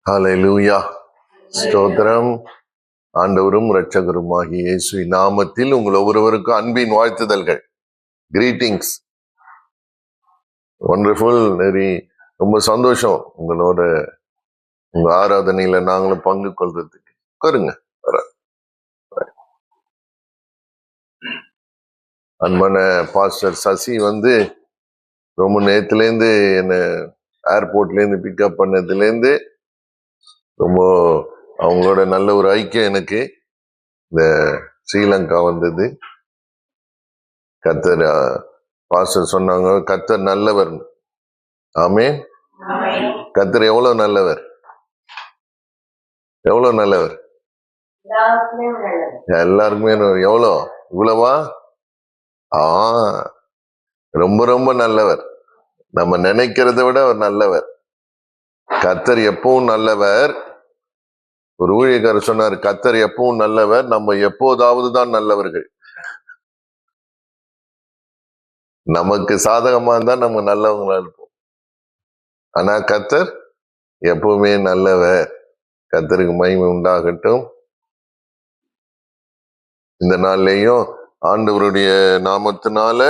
ஹல்லேலூயா. ஸ்தோத்திரம். ஆண்டவரும் இரட்சகருமாகிய இயேசுவின் நாமத்தில் உங்கள் ஒவ்வொருவருக்கும் அன்பின் வாழ்த்துதல்கள். கிரீட்டிங்ஸ். ஒண்டர்ஃபுல். ரொம்ப சந்தோஷம் உங்களோட உங்க ஆராதனையில நாங்களும் பங்கு கொள்றதுக்கு. உட்காருங்க. அன்பான பாஸ்டர் சசி ரொம்ப நேரத்துலேருந்து என்னை ஏர்போர்ட்லேருந்து பிக்கப் பண்ணதுலேருந்து ரொம்ப அவங்களோட நல்ல ஒரு ஐக்கியம் எனக்கு இந்த ஸ்ரீலங்கா வந்தது. கர்த்தர் பாஸ்டர் சொன்னாங்க, கர்த்தர் நல்லவர். ஆமென். கர்த்தர் எவ்வளவு நல்லவர், எவ்வளவு நல்லவர். எல்லாருக்குமே எவ்வளோ, இவ்வளவா? ரொம்ப ரொம்ப நல்லவர். நம்ம நினைக்கிறத விட அவர் நல்லவர். கர்த்தர் எப்பவும் நல்லவர். ஒரு ஊழியக்காரர் சொன்னார், கர்த்தர் எப்பவும் நல்லவர், நம்ம எப்போதாவது தான் நல்லவர்கள். நமக்கு சாதகமா இருந்தா நம்ம நல்லவங்களா இருப்போம். ஆனா கர்த்தர் எப்பவுமே நல்லவர். கர்த்தருக்கு மகிமை உண்டாகட்டும். இந்த நாள்லயும் ஆண்டவருடைய நாமத்தினால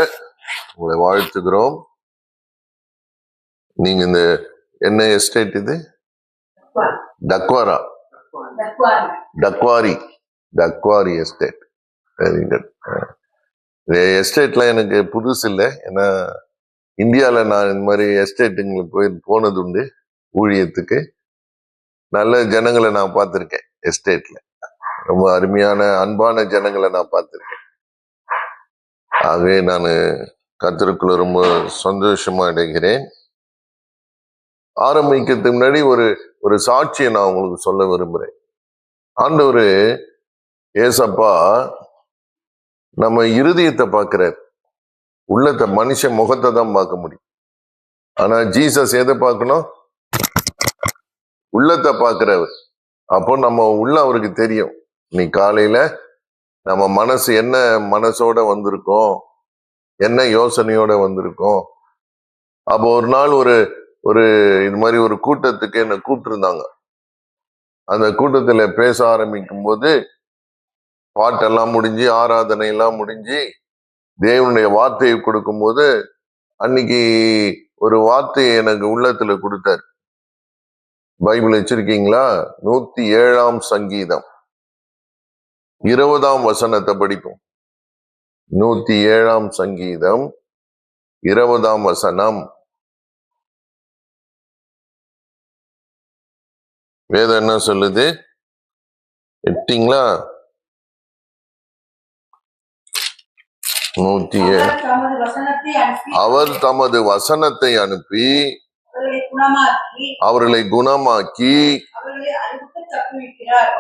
உங்களை வாழ்த்துகிறோம். நீங்க இந்த என்ன எஸ்டேட் இது? டக்வாரா, டக்வாரி எஸ்டேட். Very good. இந்த எஸ்டேட்லாம் எனக்கு புதுசு இல்லை. ஏன்னா இந்தியாவில் நான் இந்த மாதிரி எஸ்டேட்டுங்களுக்கு போனது உண்டு ஊழியத்துக்கு. நல்ல ஜனங்களை நான் பார்த்துருக்கேன் எஸ்டேட்ல. ரொம்ப அருமையான அன்பான ஜனங்களை நான் பார்த்துருக்கேன். ஆகவே நான் கர்த்தருக்குள்ள ரொம்ப சந்தோஷமா அடைகிறேன். ஆரம்பிக்கிறதுக்கு முன்னாடி ஒரு சாட்சியை நான் உங்களுக்கு சொல்ல விரும்புகிறேன். ஆண்டவர் ஏசப்பா நம்ம இருதயத்தை பார்க்கிறார், உள்ளத்தை, மனுஷன் முகத்தை தான் பார்க்க முடியும். ஆனா ஜீசஸ் எதை பார்க்கணும்? உள்ளத்தை பார்க்கிறவர். அப்போ நம்ம உள்ள அவருக்கு தெரியும். நீ காலையில நம்ம மனசு என்ன மனசோட வந்திருக்கோம், என்ன யோசனையோட வந்திருக்கோம். அப்போ ஒரு நாள் ஒரு இது மாதிரி ஒரு கூட்டத்துக்கு என்னை கூப்பிட்டுருந்தாங்க. அந்த கூட்டத்துல பேச ஆரம்பிக்கும் போது பாட்டெல்லாம் முடிஞ்சு, ஆராதனை எல்லாம் முடிஞ்சு, தேவனுடைய வார்த்தையை கொடுக்கும் போது அன்னைக்கு ஒரு வார்த்தையை எனக்கு உள்ளத்துல கொடுத்தார். பைபிள் வச்சிருக்கீங்களா? 107 சங்கீதம் 20 வசனத்தை படிப்போம். 107 சங்கீதம் 20 வசனம். வேதம் என்ன சொல்லுது? எட்டிங்களா? 107. அவர் தமது வசனத்தை அனுப்பி அவர்களை குணமாக்கி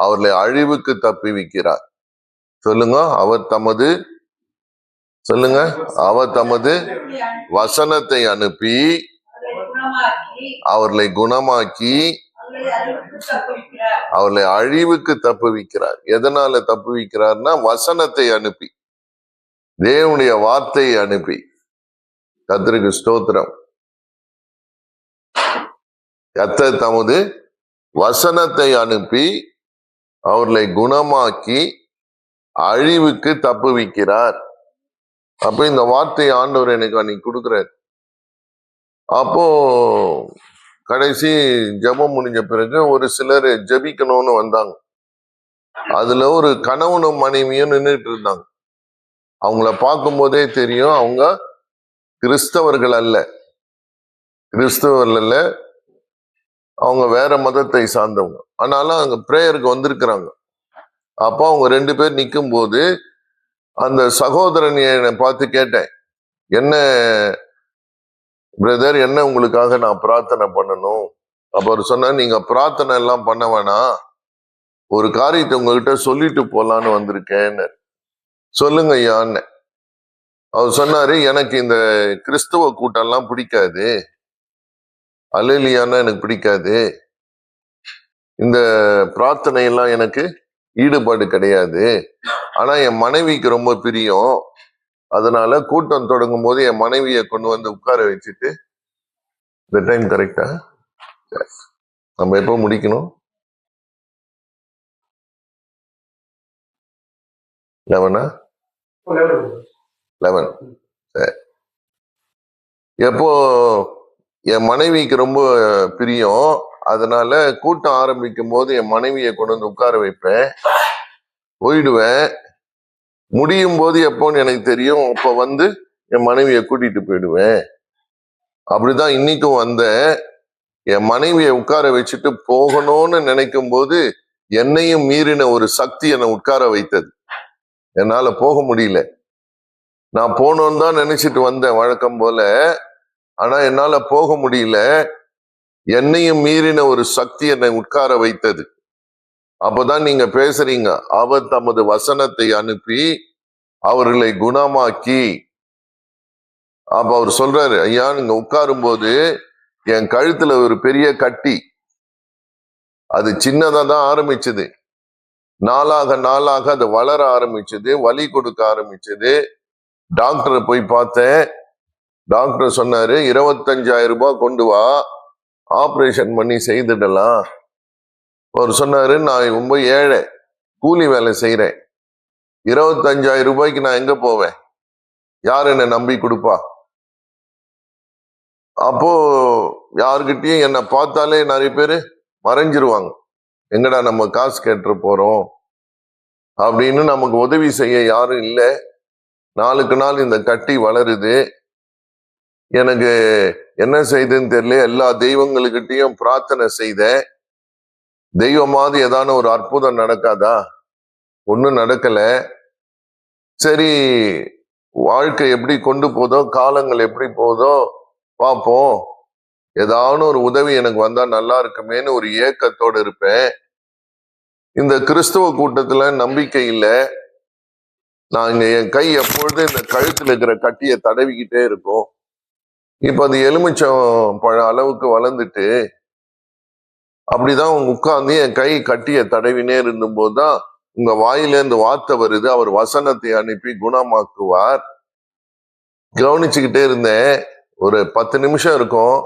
அவர்களை அழிவுக்கு தப்புவிக்கிறார். சொல்லுங்க. அவர் தமது வசனத்தை அனுப்பி அவர்களை குணமாக்கி அவர்களை அழிவுக்கு தப்புவிக்கிறார். எதனால தப்புவிக்கிறார்னா, வசனத்தை அனுப்பி, தேவனுடைய வார்த்தையை அனுப்பி. கர்த்தருக்கு ஸ்தோத்திரம். கர்த்தர் தமது வசனத்தை அனுப்பி அவர்களை குணமாக்கி அழிவுக்கு தப்புவிக்கிறார். அப்ப இந்த வார்த்தை ஆண்டவர் எனக்கு அன்னைக்கு கொடுக்கிறார். அப்போ கடைசி ஜெபம் முடிஞ்ச பிறகு ஒரு சிலர் ஜெபிக்கணும்னு வந்தாங்க. அதுல ஒரு கணவனும் மனைவியும் நின்றுட்டு இருந்தாங்க. அவங்கள பார்க்கும் போதே தெரியும் அவங்க கிறிஸ்தவர்கள் அல்ல. அவங்க வேற மதத்தை சார்ந்தவங்க. ஆனாலும் அங்க பிரேயருக்கு வந்திருக்கிறாங்க. அப்போ அவங்க 2 பேர் நிற்கும் போது அந்த சகோதரன் என்னை பார்த்து கேட்டேன், என்ன பிரதர், என்ன உங்களுக்காக நான் பிரார்த்தனை பண்ணணும்? அப்ப அவர் சொன்னார், நீங்க பிரார்த்தனை எல்லாம் பண்ண வேணாம், ஒரு காரியத்தை உங்ககிட்ட சொல்லிட்டு போலான்னு வந்திருக்கேன்னு. சொல்லுங்க ஐயான்னு. அவர் சொன்னாரு, எனக்கு இந்த கிறிஸ்தவ கூட்டம்லாம் பிடிக்காது, அல்லேலூயான்னா எனக்கு பிடிக்காது, இந்த பிரார்த்தனை எல்லாம் எனக்கு ஈடுபாடு கிடையாது. ஆனா என் மனைவிக்கு ரொம்ப பிரியம். அதனால கூட்டம் தொடங்கும் போது என் மனைவியை கொண்டு வந்து உட்கார வச்சுட்டு, இந்த டைம் கரெக்டா? நம்ம எப்போ முடிக்கணும்? 11 எப்போ என் மனைவிக்கு ரொம்ப பிரியம், அதனால கூட்டம் ஆரம்பிக்கும் போது என் மனைவியை கொண்டு வந்து உட்கார வைப்பேன், போயிடுவேன். முடியும் போது எப்போன்னு எனக்கு தெரியும், அப்ப வந்து என் மனைவியை கூட்டிட்டு போயிடுவேன். அப்படிதான் இன்னைக்கும் வந்தேன். என் மனைவியை உட்கார வச்சுட்டு போகணும்னு நினைக்கும் போது என்னையும் மீறின ஒரு சக்தி என்னை உட்கார வைத்தது. என்னால போக முடியல. நான் போகணும்னு தான் நினைச்சிட்டு வந்தேன் வழக்கம் போல. ஆனா என்னால போக முடியல. என்னையும் மீறின ஒரு சக்தி என்னை உட்கார வைத்தது. அப்பதான் நீங்க பேசுறீங்க, அவர் தமது வசனத்தை அனுப்பி அவர்களை குணமாக்கி. அப்ப அவர் சொல்றாரு, ஐயா நீங்க உட்காரும் போது என் கழுத்துல ஒரு பெரிய கட்டி, அது சின்னதா தான் ஆரம்பிச்சது, நாளாக நாளாக அது வளர ஆரம்பிச்சது, வலி கொடுக்க ஆரம்பிச்சது. டாக்டரை போய் பார்த்தேன். டாக்டர் சொன்னாரு, 25,000 ரூபாய் கொண்டு வா, ஆபரேஷன் பண்ணி செய்துடலாம். அவர் சொன்னாரு, நான் ரொம்ப ஏழை, கூலி வேலை செய்யறேன், 25,000 ரூபாய்க்கு நான் எங்க போவேன், யார் என்ன நம்பி கொடுப்பா? அப்போ யாருக்கிட்டையும் என்னை பார்த்தாலே நிறைய பேர் மறைஞ்சிருவாங்க, எங்கடா நம்ம காசு கேட்டு போறோம் அப்படின்னு. நமக்கு உதவி செய்ய யாரும் இல்லை. நாளுக்கு நாள் இந்த கட்டி வளருது. எனக்கு என்ன செய்துன்னு தெரியல. எல்லா தெய்வங்களுக்கிட்டையும் பிரார்த்தனை செய்த, தெய்வமாவது ஏதான ஒரு அற்புதம் நடக்காதா? ஒன்றும் நடக்கல. சரி, வாழ்க்கை எப்படி கொண்டு போதோ, காலங்கள் எப்படி போதோ பார்ப்போம், ஏதாவது ஒரு உதவி எனக்கு வந்தா நல்லா இருக்குமேன்னு ஒரு ஏக்கத்தோடு இருப்பேன். இந்த கிறிஸ்துவ கூட்டத்துல நம்பிக்கை இல்லை. நான் இங்க என் கை எப்பொழுதும் இந்த கழுத்துல இருக்கிற கட்டியை தடவிக்கிட்டே இருக்கும். இப்ப அது எலுமிச்சம் பழ அளவுக்கு வளர்ந்துட்டு, அப்படிதான் உட்கார்ந்து என் கை கட்டிய தடவினே இருந்தும் போதுதான் உங்க வாயிலேருந்து வார்த்தை வருது, அவர் வசனத்தை அனுப்பி குணமாக்குவார். கவனிச்சுக்கிட்டே இருந்தேன். ஒரு 10 நிமிஷம் இருக்கும்.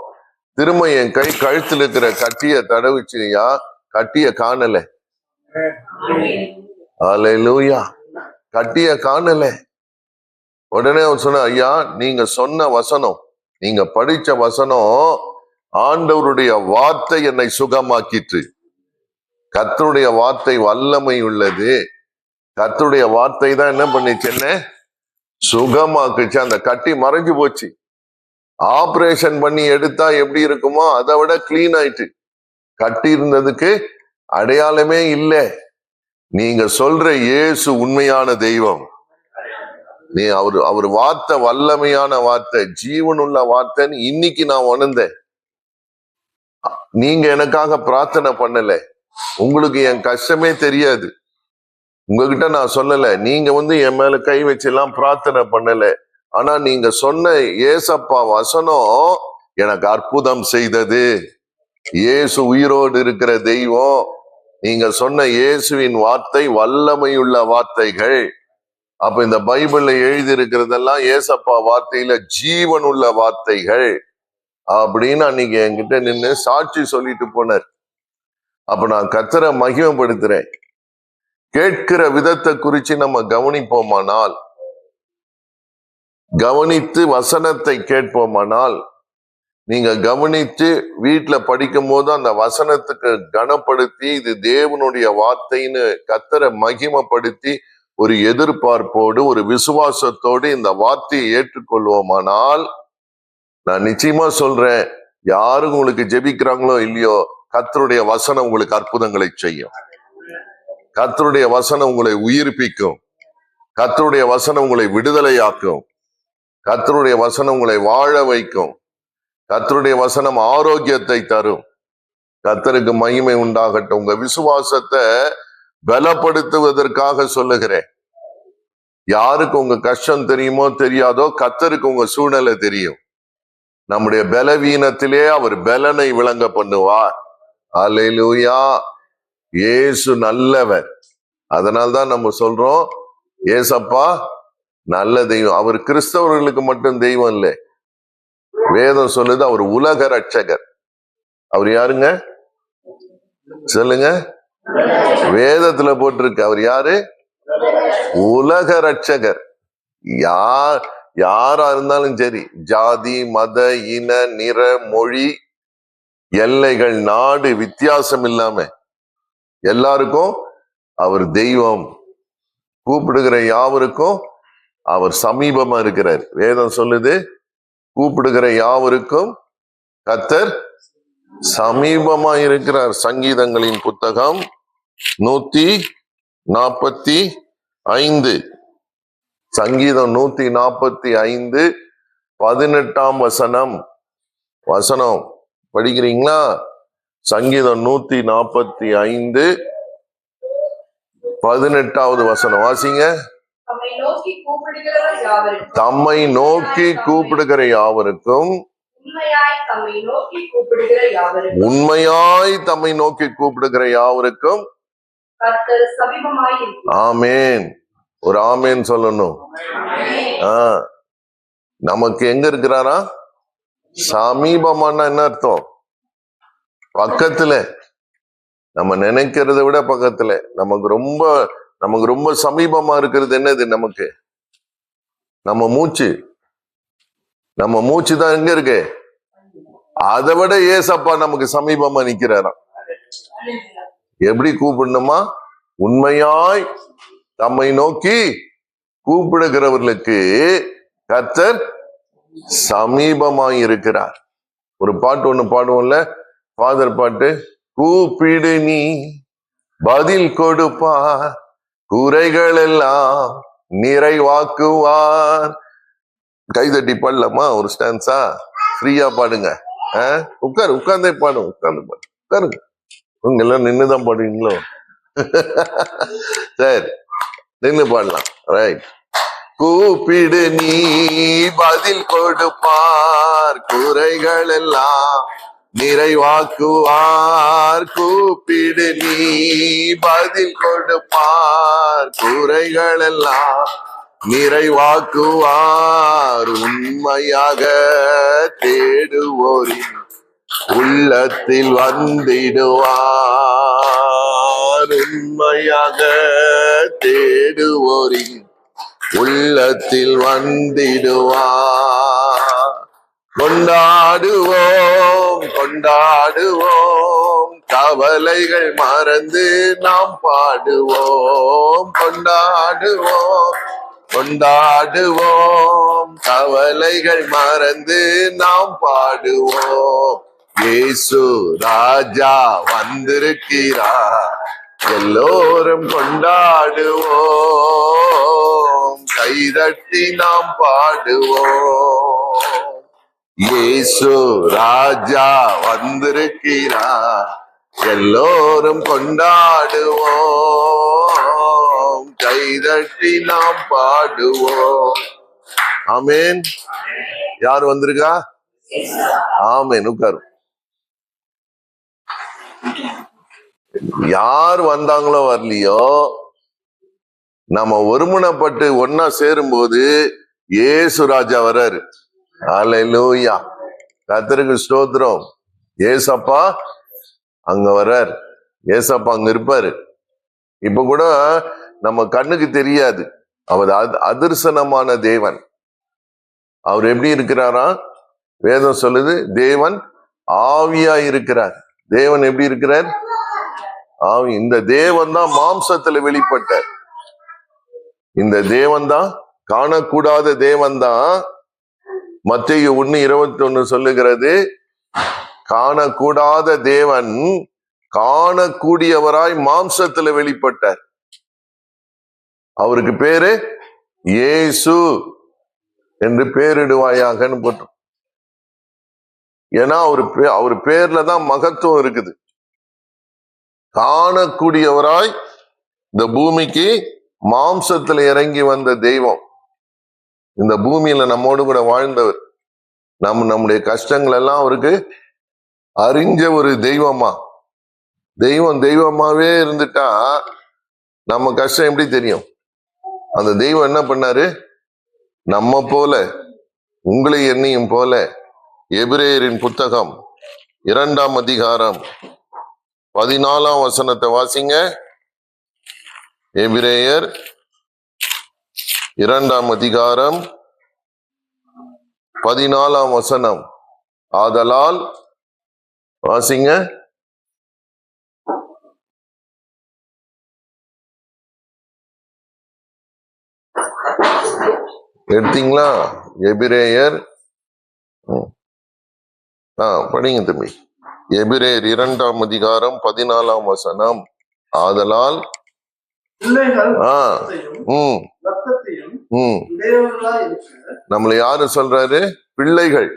திரும்ப என் கை கழுத்துல இருக்கிற கட்டிய தடவிச்சியா, கட்டிய காணல. அல்லேலூயா, கட்டிய காணல. உடனே அவர் சொன்ன, ஐயா நீங்க சொன்ன வசனம், நீங்க படிச்ச வசனம், ஆண்டவருடைய வார்த்தை என்னை சுகமாக்கிற்று. கர்த்தருடைய வார்த்தை வல்லமை உள்ளது. கர்த்தருடைய வார்த்தை தான் என்ன பண்ணிச்சு, என்ன சுகமாக்குச்சு. அந்த கட்டி மறைஞ்சு போச்சு. ஆபரேஷன் பண்ணி எடுத்தா எப்படி இருக்குமோ அதை விட கிளீன் ஆயிட்டு. கட்டி இருந்ததுக்கு அடையாளமே இல்லை. நீங்க சொல்ற இயேசு உண்மையான தெய்வம். நீ அவர் வார்த்தை வல்லமையான வார்த்தை, ஜீவனுள்ள வார்த்தைன்னு இன்னைக்கு நான் உணர்ந்தேன். நீங்க எனக்காக பிரார்த்தனை பண்ணல, உங்களுக்கு என் கஷ்டமே தெரியாது, உங்ககிட்ட நான் சொல்லல, நீங்க என் மேல கை வச்செல்லாம் பிரார்த்தனை பண்ணல. ஆனா நீங்க சொன்ன ஏசப்பா வசனம் எனக்கு அற்புதம் செய்தது. இயேசு உயிரோடு இருக்கிற தெய்வம். நீங்க சொன்ன இயேசுவின் வார்த்தை வல்லமையுள்ள வார்த்தைகள். அப்ப இந்த பைபிள்ல எழுதி இருக்கிறதெல்லாம் ஏசப்பா வார்த்தையில ஜீவன் உள்ள வார்த்தைகள் அப்படின்னு அன்னைக்கு என்கிட்ட நின்று சாட்சி சொல்லிட்டு போனார். அப்ப நான் கர்த்தரை மகிமைப்படுத்துறேன். கேட்கிற விதத்தை குறிச்சு நம்ம கவனிப்போமானால், கவனித்து வசனத்தை கேட்போமானால், நீங்க கவனித்து வீட்டுல படிக்கும் போது அந்த வசனத்துக்கு கனப்படுத்தி இது தேவனுடைய வார்த்தைன்னு கர்த்தரை மகிமைப்படுத்தி ஒரு எதிர்பார்ப்போடு ஒரு விசுவாசத்தோடு இந்த வார்த்தையை ஏற்றுக்கொள்வோமானால், நான் நிச்சயமா சொல்றேன், யாரும் உங்களுக்கு ஜெபிக்கிறாங்களோ இல்லையோ, கர்த்தருடைய வசனம் உங்களுக்கு அற்புதங்களை செய்யும். கர்த்தருடைய வசனம் உங்களை உயிர்ப்பிக்கும். கர்த்தருடைய வசனம் உங்களை விடுதலையாக்கும். கர்த்தருடைய வசனம் உங்களை வாழ வைக்கும். கர்த்தருடைய வசனம் ஆரோக்கியத்தை தரும். கர்த்தருக்கு மகிமை உண்டாகட்டும். உங்க விசுவாசத்தை பலப்படுத்துவதற்காக சொல்லுகிறேன். யாருக்கு உங்க கஷ்டம் தெரியுமோ தெரியாதோ, கர்த்தருக்கு உங்க சூழ்நிலை தெரியும். நம்முடைய பலவீனத்திலே அவர் பலனை விளங்க பண்ணுவார். அல்லேலூயா. இயேசு நல்லவர். அதனால்தான் நம்ம சொல்றோம், ஏசப்பா நல்ல தெய்வம். அவர் கிறிஸ்தவர்களுக்கு மட்டும் தெய்வம் இல்லை. வேதம் சொல்லுது அவர் உலக ரட்சகர். அவர் யாருங்க? சொல்லுங்க. வேதத்துல போட்டிருக்கு. அவர் யாரு? உலக ரட்சகர். யாரா இருந்தாலும் சரி, ஜாதி, மத, இன, நிற, மொழி, எல்லைகள், நாடு வித்தியாசம் இல்லாம எல்லாருக்கும் அவர் தெய்வம். கூப்பிடுகிற யாவருக்கும் அவர் சமீபமா இருக்கிறார். வேதம் சொல்லுது, கூப்பிடுகிற யாவருக்கும் கர்த்தர் சமீபமா இருக்கிறார். சங்கீதங்களின் புத்தகம் 145, சங்கீதம் 145 18 வசனம் படிக்கிறீங்களா? சங்கீதம் 145 18 வசனம் வாசிங்க. தம்மை நோக்கி கூப்பிடுகிற யாவருக்கும், உண்மையாய் தம்மை நோக்கி கூப்பிடுகிற யாவருக்கும் ஆமேன். ஒரு ஆமேன் சொல்லணும். நமக்கு எங்க இருக்கிறாரா? சமீபமான என்ன அர்த்தம்? பக்கத்துல. நம்ம நினைக்கிறத விட பக்கத்துல. நமக்கு ரொம்ப சமீபமா இருக்கிறது என்னது? நமக்கு நம்ம மூச்சு. நம்ம மூச்சு தான் எங்க இருக்கு? அதை விட ஏசப்பா நமக்கு சமீபமா நிக்கிறாராம். எப்படி கூப்பிடணுமா? உண்மையாய் தம்மை நோக்கி கூப்பிடுகிறவர்களுக்கு கர்த்தர் சமீபமாய் இருக்கிறார். ஒரு பாட்டு ஒண்ணு பாடுவோம்ல, ஃபாதர் பாட்டு. கூப்பிடு நீ பதில் கொடுப்பார், குறைகள் எல்லாம் நிறைவாக்குவார். கைதட்டி பாடலாமா? ஒரு ஸ்டான்ஸா ஃப்ரீயா பாடுங்க. உட்கார்ந்தே பாடும். உட்காருங்க. உங்க எல்லாம் நின்னுதான் பாடுவீங்களோ? சரி, நின்னு பாடலாம். ரைட். கூப்பிடு நீ பதில் கொடுப்பார், குறைகள் எல்லாம் நிறைவாக்குவார். கூப்பிடு நீ பதில் கொடுப்பார், குறைகள் எல்லாம் நிறைவாக்குவார். உண்மையாக தேடுவோரின் உள்ளத்தில் வந்திடுவார். உண்மையாக தேடுவோரின் உள்ளத்தில் வந்திடுவார். கொண்டாடுவோம், கவலைகள் மறந்து நாம் பாடுவோம். கொண்டாடுவோம், கவலைகள் மறந்து நாம் பாடுவோம். இயேசு ராஜா வந்திருக்கிறார், எல்லோரும் கொண்டாடுவோம், கைதட்டி நாம் பாடுவோம். இயேசு ராஜா வந்திருக்கிறார், எல்லோரும் கொண்டாடுவோம், கைதட்டி நாம் பாடுவோம். ஆமேன். யார் வந்திருக்கா? ஆமேன். உட்காரு. யார் வந்தாங்களோ வரலையோ, நம்ம ஒருமுனைப்பட்டு ஒன்னா சேரும் போது இயேசு ராஜா வர்றாரு. அல்லேலூயா, கர்த்தருக்கு ஸ்தோத்திரம். ஏசப்பா அங்க வர்றாரு. ஏசப்பா அங்க இருப்பாரு. இப்ப கூட நம்ம கண்ணுக்கு தெரியாது. அவர் அதிர்சனமான தேவன். அவர் எப்படி இருக்கிறாரா? வேதம் சொல்லுது, தேவன் ஆவியா இருக்கிறார். தேவன் எப்படி இருக்கிறார்? ஆவி. இந்த தேவன் தான் மாம்சத்துல வெளிப்பட்டார். இந்த தேவன் தான், காணக்கூடாத தேவன் தான். மத்தேயு 1:21 சொல்லுகிறது, காணக்கூடாத தேவன் காணக்கூடியவராய் மாம்சத்துல வெளிப்பட்டார். அவருக்கு பேரு இயேசு என்று பேரிடுவாயாகன்னு போட்டு. ஏன்னா அவர் பேர்ல தான் மகத்துவம் இருக்குது. காணக்கூடியவராய் இந்த பூமிக்கு மாம்சத்துல இறங்கி வந்த தெய்வம், இந்த பூமியில நம்மோடு கூட வாழ்ந்தவர். நம்முடைய கஷ்டங்கள் எல்லாம் அவருக்கு அறிஞ்ச ஒரு தெய்வமா. தெய்வமாவே இருந்துட்டா நம்ம கஷ்டம் எப்படி தெரியும்? அந்த தெய்வம் என்ன பண்ணாரு? நம்ம போல, உங்களை என்னையும் போல, எபிரேயரின் புத்தகம் 2ஆம் அதிகாரம் 14ஆம் வசனத்தை வாசிங்க. எபிரேயர் 2ஆம் அதிகாரம் 14ஆம் வசனம். ஆதலால் வாசிங்க. எடுத்தீங்களா? எபிரேயர் படிங்க தம்பி. எபிரேயர் 2ஆம் அதிகாரம் 14ஆம் வசனம். ஆதலால் நம்மள யாரு சொல்றாரு? பிள்ளைகள்.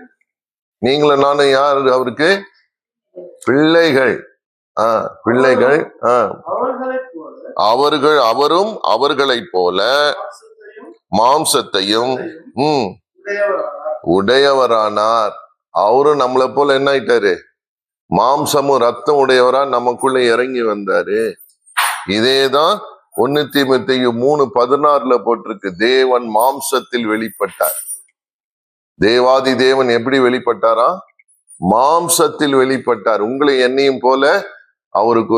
நீங்களும் நானும் யாரு அவருக்கு? பிள்ளைகள். பிள்ளைகள். அவரும் அவர்களைப் போல மாம்சத்தையும் உடையவரானார். அவரும் நம்மளை போல என்ன ஆயிட்டாரு? மாம்சமும் ரத்தம் உடையவரா நமக்குள்ள இறங்கி வந்தாரு. இதேதான் 1 தீமோத்தேயு 3:16 போட்டிருக்கு. தேவன் மாம்சத்தில் வெளிப்பட்டார். தேவாதி தேவன் எப்படி வெளிப்பட்டாரா? மாம்சத்தில் வெளிப்பட்டார். உங்களை என்னையும் போல அவருக்கு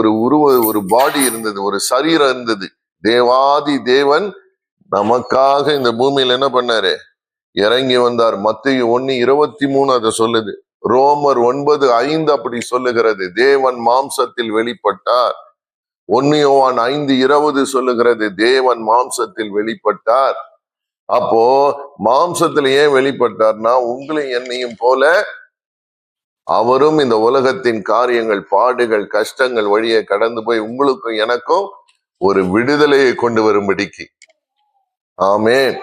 ஒரு பாடி இருந்தது, ஒரு சரீரம் இருந்தது. தேவாதி தேவன் நமக்காக இந்த பூமியில என்ன பண்ணாரு? இறங்கி வந்தார். மத்தேயு 1:23 அதை சொல்லுது. ரோமர் 9:5 அப்படி சொல்லுகிறது. தேவன் மாம்சத்தில் வெளிப்பட்டார். 1 யோவான் 5:20 சொல்லுகிறது. தேவன் மாம்சத்தில் வெளிப்பட்டார். அப்போ மாம்சத்துல ஏன் வெளிப்பட்டார்னா, உங்களை என்னையும் போல அவரும் இந்த உலகத்தின் காரியங்கள், பாடுகள், கஷ்டங்கள் வழியே கடந்து போய் உங்களுக்கும் எனக்கும் ஒரு விடுதலையை கொண்டு வரும்படிக்கு. ஆமென்.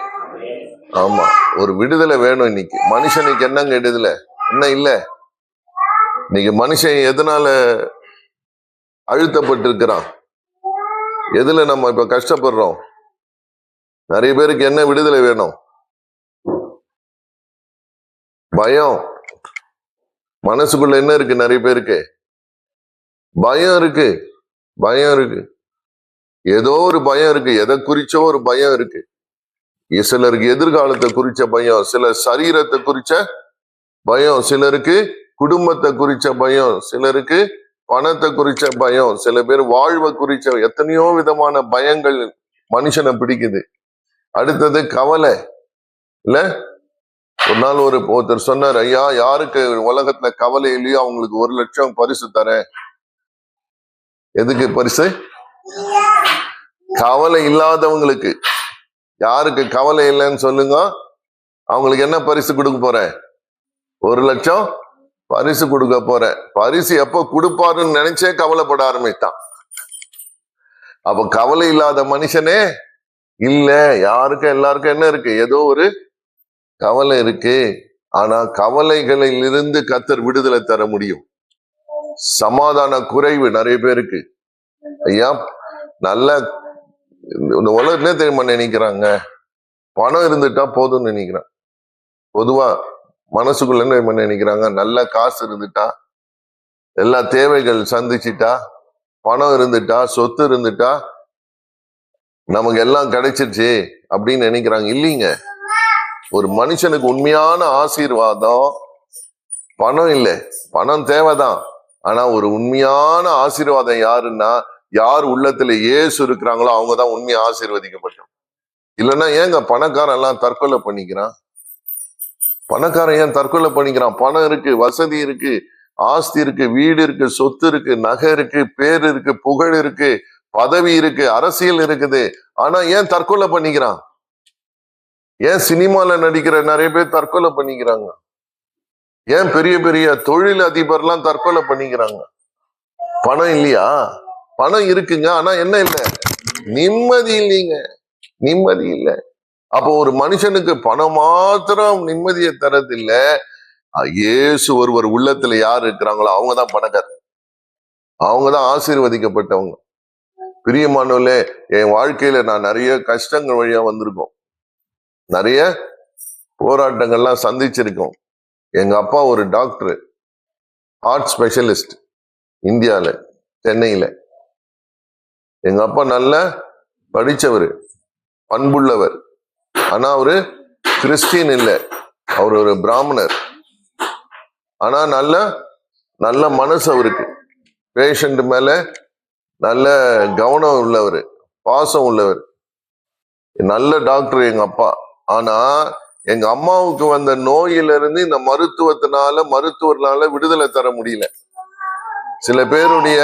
ஆமா, ஒரு விடுதலை வேணும். இன்னைக்கு மனுஷனுக்கு என்னங்க விடுதலை? என்ன இல்ல? இன்னைக்கு மனுஷன் எதனால அழுத்தப்பட்டிருக்கிறான்? எதுல நம்ம இப்ப கஷ்டப்படுறோம்? நிறைய பேருக்கு என்ன விடுதலை வேணும்? பயம். மனசுக்குள்ள என்ன இருக்கு? நிறைய பேருக்கு பயம் இருக்கு. பயம் இருக்கு. ஏதோ ஒரு பயம் இருக்கு. எதை குறிச்சோ ஒரு பயம் இருக்கு. சிலருக்கு எதிர்காலத்தை குறிச்ச பயம், சிலர் சரீரத்தை குறிச்ச பயம், சிலருக்கு குடும்பத்தை குறிச்ச பயம், சிலருக்கு பணத்தை குறிச்ச பயம், சில பேர் வாழ்வை குறிச்ச எத்தனையோ விதமான பயங்கள் மனுஷனை பிடிக்குது. அடுத்தது கவலை. இல்ல, ஒரு நாள் ஒருத்தர் சொன்னார், ஐயா, யாருக்கு உலகத்துல கவலை இல்லையோ அவங்களுக்கு 1 லட்சம் பரிசு தரேன். எதுக்கு பரிசு? கவலை இல்லாதவங்களுக்கு. யாருக்கு கவலை இல்லைன்னு சொல்லுங்க, அவங்களுக்கு என்ன பரிசு கொடுக்க போறேன்? 1 லட்சம் பரிசு கொடுக்க போறேன். பரிசு எப்போ கொடுப்பாருன்னு நினைச்சே கவலைப்பட ஆரம்பித்தான். அப்ப கவலை இல்லாத மனுஷனே இல்ல. யாருக்கும் எல்லாருக்கும் என்ன இருக்கு? ஏதோ ஒரு கவலை இருக்கு. ஆனா கவலைகளில் இருந்து கர்த்தர் விடுதலை தர முடியும். சமாதான குறைவு நிறைய பேருக்கு. ஐயா, நல்ல இந்த உலகத்திலே தெரியுமா நினைக்கிறாங்க, பணம் இருந்துட்டா போதும்னு நினைக்கிறான். பொதுவா மனசுக்குள்ள என்ன நினைக்கிறாங்க? நல்ல காசு இருந்துட்டா, எல்லா தேவைகள் சந்திச்சுட்டா, பணம் இருந்துட்டா, சொத்து இருந்துட்டா நமக்கு எல்லாம் கிடைச்சிருச்சு அப்படின்னு நினைக்கிறாங்க. இல்லைங்க, ஒரு மனுஷனுக்கு உண்மையான ஆசீர்வாதம் பணம் இல்லை. பணம் தேவைதான். ஆனா ஒரு உண்மையான ஆசீர்வாதம் யாருன்னா, யார் உள்ளத்துல இயேசு இருக்கிறாங்களோ அவங்கதான் உண்மையா ஆசீர்வதிக்கப்பட்டோம். இல்லைன்னா ஏங்க பணக்காரன் எல்லாம் தற்கொலை பண்ணிக்கிறான்? பணக்காரன் ஏன் தற்கொலை பண்ணிக்கிறான்? பணம் இருக்கு, வசதி இருக்கு, ஆஸ்தி இருக்கு, வீடு இருக்கு, சொத்து இருக்கு, நகை இருக்கு, பேர் இருக்கு, புகழ் இருக்கு, பதவி இருக்கு, அரசியல் இருக்குது. ஆனா ஏன் தற்கொலை பண்ணிக்கிறான்? ஏன் சினிமால நடிக்கிற நிறைய பேர் தற்கொலை பண்ணிக்கிறாங்க? ஏன் பெரிய பெரிய தொழில் அதிபர்லாம் தற்கொலை பண்ணிக்கிறாங்க? பணம் இல்லையா? பணம் இருக்குங்க, ஆனா என்ன இல்லை? நிம்மதி இல்லைங்க, நிம்மதி இல்லை. அப்போ ஒரு மனுஷனுக்கு பணம் மாத்திரம் நிம்மதியை தரதில்ல. இயேசு ஒருவர் உள்ளத்துல யார் இருக்கிறாங்களோ அவங்கதான் பணக்காரர், அவங்கதான் ஆசீர்வதிக்கப்பட்டவங்க. பிரியமானவர்களே, என் வாழ்க்கையில நான் நிறைய கஷ்டங்கள் வழியா வந்திருக்கோம், நிறைய போராட்டங்கள்லாம் சந்திச்சிருக்கோம். எங்க அப்பா ஒரு டாக்டர், ஹார்ட் ஸ்பெஷலிஸ்ட், இந்தியால, சென்னையில. எங்க அப்பா நல்ல படிச்சவர், பண்புள்ளவர். ஆனா அவரு கிறிஸ்டின் இல்லை, அவர் ஒரு பிராமணர். ஆனா நல்ல நல்ல மனசு அவருக்கு. பேஷண்ட் மேல நல்ல கவனம் உள்ளவர், பாசம் உள்ளவர், நல்ல டாக்டர் எங்க அப்பா. ஆனா எங்க அம்மாவுக்கு வந்த நோயிலிருந்து இந்த மருத்துவர்னால விடுதலை தர முடியல. சில பேருடைய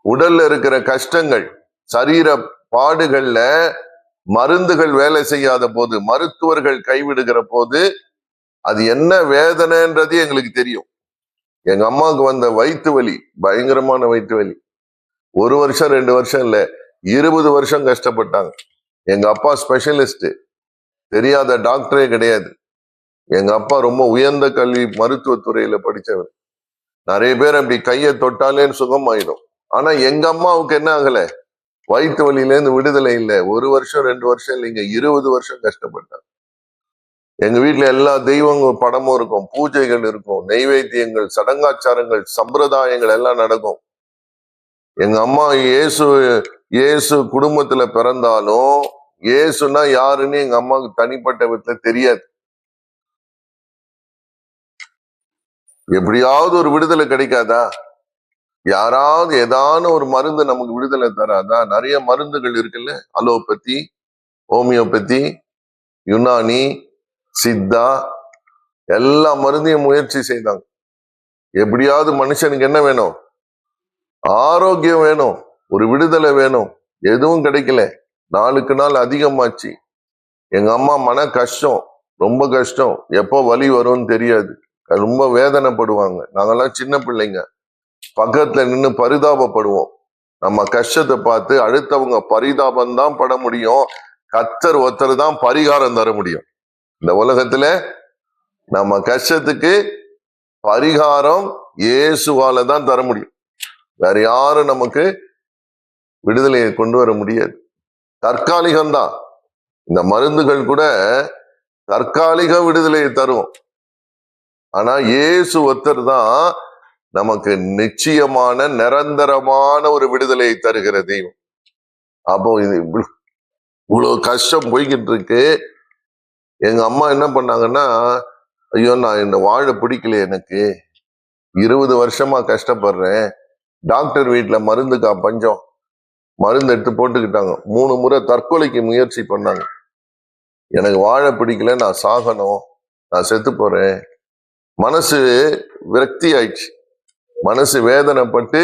உடல்ல இருக்கிற கஷ்டங்கள், சரீர பாடுகள்ல மருந்துகள் வேலை செய்யாத போது, மருத்துவர்கள் கைவிடுகிற போது அது என்ன வேதனைன்றது எங்களுக்கு தெரியும். எங்க அம்மாவுக்கு வந்த வயிற்று வலி, பயங்கரமான வயிற்று வலி, 1 வருஷம் 2 வருஷம் இல்ல, 20 வருஷம் கஷ்டப்பட்டாங்க. எங்க அப்பா ஸ்பெஷலிஸ்ட், தெரியாத டாக்டரே கிடையாது. எங்க அப்பா ரொம்ப உயர்ந்த கல்வி மருத்துவத்துறையில படிச்சவர். நிறைய பேர் அப்படி கையை தொட்டாலே சுகமாயிடும். ஆனா எங்க அம்மாவுக்கு என்ன ஆகல, வயிற்று வலியிலேருந்து விடுதலை இல்லை. 1 வருஷம் 2 வருஷம் இல்லைங்க, 20 வருஷம் கஷ்டப்பட்டாங்க. எங்க வீட்டுல எல்லா தெய்வங்கள் படமும் இருக்கும், பூஜைகள் இருக்கும், நெய்வேத்தியங்கள், சடங்காச்சாரங்கள், சம்பிரதாயங்கள் எல்லாம் நடக்கும். எங்க அம்மா இயேசு குடும்பத்துல பிறந்தாலும் இயேசுனா யாருன்னு எங்க அம்மாவுக்கு தனிப்பட்ட விதத்துல தெரியாது. எப்படியாவது ஒரு விடுதலை கிடைக்காதா? யாராவது ஏதான ஒரு மருந்து நமக்கு விடுதலை தராதா? நிறைய மருந்துகள் இருக்குல்ல, அலோபதி, ஹோமியோபதி, யுனானி, சித்தா, எல்லா மருந்தையும் முயற்சி செய்தாங்க. எப்படியாவது மனுஷனுக்கு என்ன வேணும்? ஆரோக்கியம் வேணும், ஒரு விடுதலை வேணும். எதுவும் கிடைக்கல. நாளுக்கு நாள் அதிகமாச்சு. எங்க அம்மா மன கஷ்டம், ரொம்ப கஷ்டம். எப்போ வலி வரும்னு தெரியாது, ரொம்ப வேதனைப்படுவாங்க. நாங்கெல்லாம் சின்ன பிள்ளைங்க, பக்கத்துல நின்று பரிதாபப்படுவோம். நம்ம கஷ்டத்தை பார்த்து அடுத்தவங்க பரிதாபம் தான் பட முடியும், கர்த்தர் ஒருத்தர் தான் பரிகாரம் தர முடியும். இந்த உலகத்துல நம்ம கஷ்டத்துக்கு பரிகாரம் இயேசுவால தான் தர முடியும். வேற யாரும் நமக்கு விடுதலையை கொண்டு வர முடியாது. தற்காலிகம்தான். இந்த மருந்துகள் கூட தற்காலிக விடுதலையை தரும். ஆனா இயேசு ஒருத்தர் தான் நமக்கு நிச்சயமான நிரந்தரமான ஒரு விடுதலையை தருகிற தெய்வம். அப்போ இது இவ்வளவு கஷ்டம் போய்கிட்டு இருக்கு. எங்க அம்மா என்ன பண்ணாங்கன்னா, ஐயோ நான் இந்த வாழ பிடிக்கல, எனக்கு 20 வருஷமா கஷ்டப்படுறேன், டாக்டர் வீட்டுல மருந்துக்கா பஞ்சம், மருந்து எடுத்து போட்டுக்கிட்டாங்க. 3 முறை தற்கொலைக்கு முயற்சி பண்ணாங்க. எனக்கு வாழ பிடிக்கல, நான் சாகணும், நான் செத்து போறேன். மனசு விரக்தி ஆயிடுச்சு, மனசு வேதனைப்பட்டு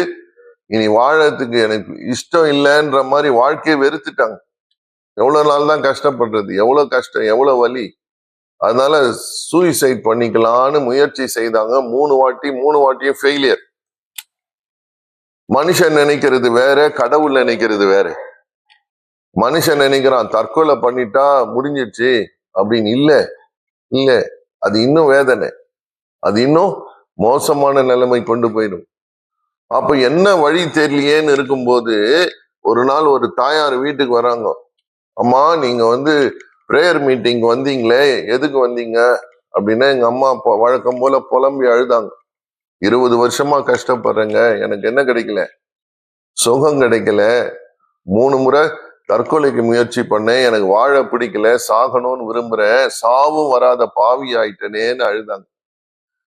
இனி வாழறதுக்கு எனக்கு இஷ்டம் இல்லைன்ற மாதிரி வாழ்க்கையை வெறுத்துட்டாங்க. எவ்வளவு நாள் தான் கஷ்டப்படுறது, எவ்வளவு கஷ்டம், எவ்வளவு வலி. அதனால சூசைட் பண்ணிக்கலான்னு முயற்சி செய்தாங்க. 3 வாட்டியும் ஃபெயிலியர். மனுஷன் நினைக்கிறது வேற, கடவுள் நினைக்கிறது வேற. மனுஷன் நினைக்கிறான் தற்கொலை பண்ணிட்டா முடிஞ்சிடுச்சு அப்படின்னு. இல்ல, அது இன்னும் வேதனை, அது இன்னும் மோசமான நிலைமை கொண்டு போயிடும். அப்ப என்ன வழி தெரியலையேன்னு இருக்கும்போது ஒரு நாள் ஒரு தாயார் வீட்டுக்கு வராங்க. அம்மா நீங்க பிரேயர் மீட்டிங் வந்தீங்களே, எதுக்கு வந்தீங்க அப்படின்னா, எங்க அம்மா வழக்கம் போல புலம்பி அழுதாங்க. 20 வருஷமா கஷ்டப்படுறேங்க, எனக்கு என்ன கிடைக்கல, சுகம் கிடைக்கல, 3 முறை தற்கொலைக்கு முயற்சி பண்ணேன், எனக்கு வாழ பிடிக்கல, சாகணும்னு விரும்புறேன், சாவும் வராத பாவி ஆயிட்டனேன்னு அழுதாங்க.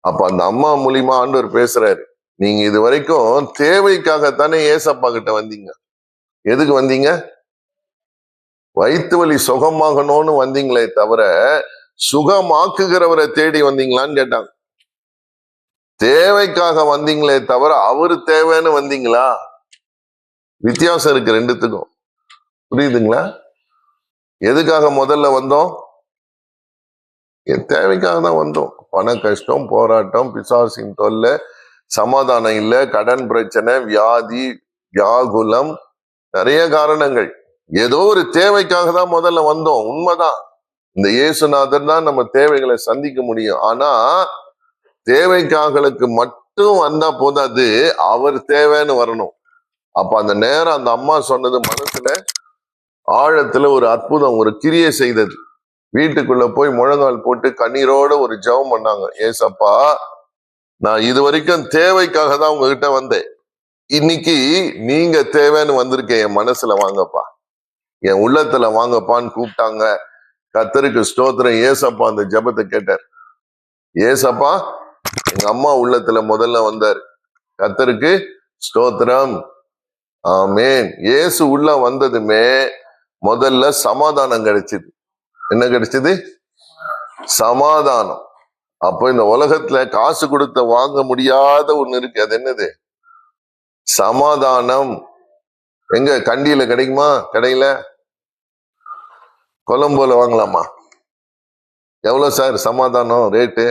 அப்ப அந்த அம்மா மூலியமா ஆண்டவர் பேசுறாரு, நீங்க இது வரைக்கும் தேவைக்காகத்தானே ஏசப்பா கிட்ட வந்தீங்க. எதுக்கு வந்தீங்க? வயிற்று வலி சுகமாகணும்னு வந்தீங்களே தவிர சுகமாக்குகிறவரை தேடி வந்தீங்களான்னு கேட்டாங்க. தேவைக்காக வந்தீங்களே தவிர அவரு தேவைன்னு வந்தீங்களா? வித்தியாசம் இருக்கு ரெண்டுத்துக்கும். புரியுதுங்களா? எதுக்காக முதல்ல வந்தோம்? தேவைக்காக தான் வந்தோம். பண கஷ்டம், போராட்டம், பிசாசின் தொல்லை, சமாதானம் இல்லை, கடன் பிரச்சனை, வியாதி, வியாகுலம், நிறைய காரணங்கள். ஏதோ ஒரு தேவைக்காக தான் முதல்ல வந்தோம். உண்மைதான், இந்த இயேசுநாதர் தான் நம்ம தேவைகளை சந்திக்க முடியும். ஆனா தேவைக்காக மட்டும் வந்தா போதாது, அவர் தேவைன்னு வரணும். அப்ப அந்த நேரம் அந்த அம்மா சொன்னது மனசுல ஆழத்துல ஒரு அற்புதம், ஒரு கிரியை செய்தது. வீட்டுக்குள்ள போய் முழங்கால் போட்டு கண்ணீரோட ஒரு ஜெபம் பண்ணாங்க. ஏசப்பா, நான் இது வரைக்கும் தேவைக்காக தான் உங்ககிட்ட வந்தேன், இன்னைக்கு நீங்க தேவைன்னு வந்திருக்கேன், என் மனசுல வாங்கப்பா, என் உள்ளத்துல வாங்கப்பான்னு கூப்பிட்டாங்க. கர்த்தருக்கு ஸ்தோத்திரம். ஏசப்பா அந்த ஜெபத்தை கேட்டார். ஏசப்பா எங்க அம்மா உள்ளத்துல முதல்ல வந்தார். கர்த்தருக்கு ஸ்தோத்திரம். ஆமென். இயேசு உள்ள வந்ததுமே முதல்ல சமாதானம் கிடைச்சது. என்ன கிடைச்சது? சமாதானம். அப்போ இந்த உலகத்துல காசு கொடுத்த வாங்க முடியாத ஒண்ணு இருக்கு. அது என்னது? சமாதானம். எங்க கண்டியில கிடைக்குமா? கடையில கொலம்போல வாங்கலாமா? எவ்வளவு சார் சமாதானம் ரேட்டு?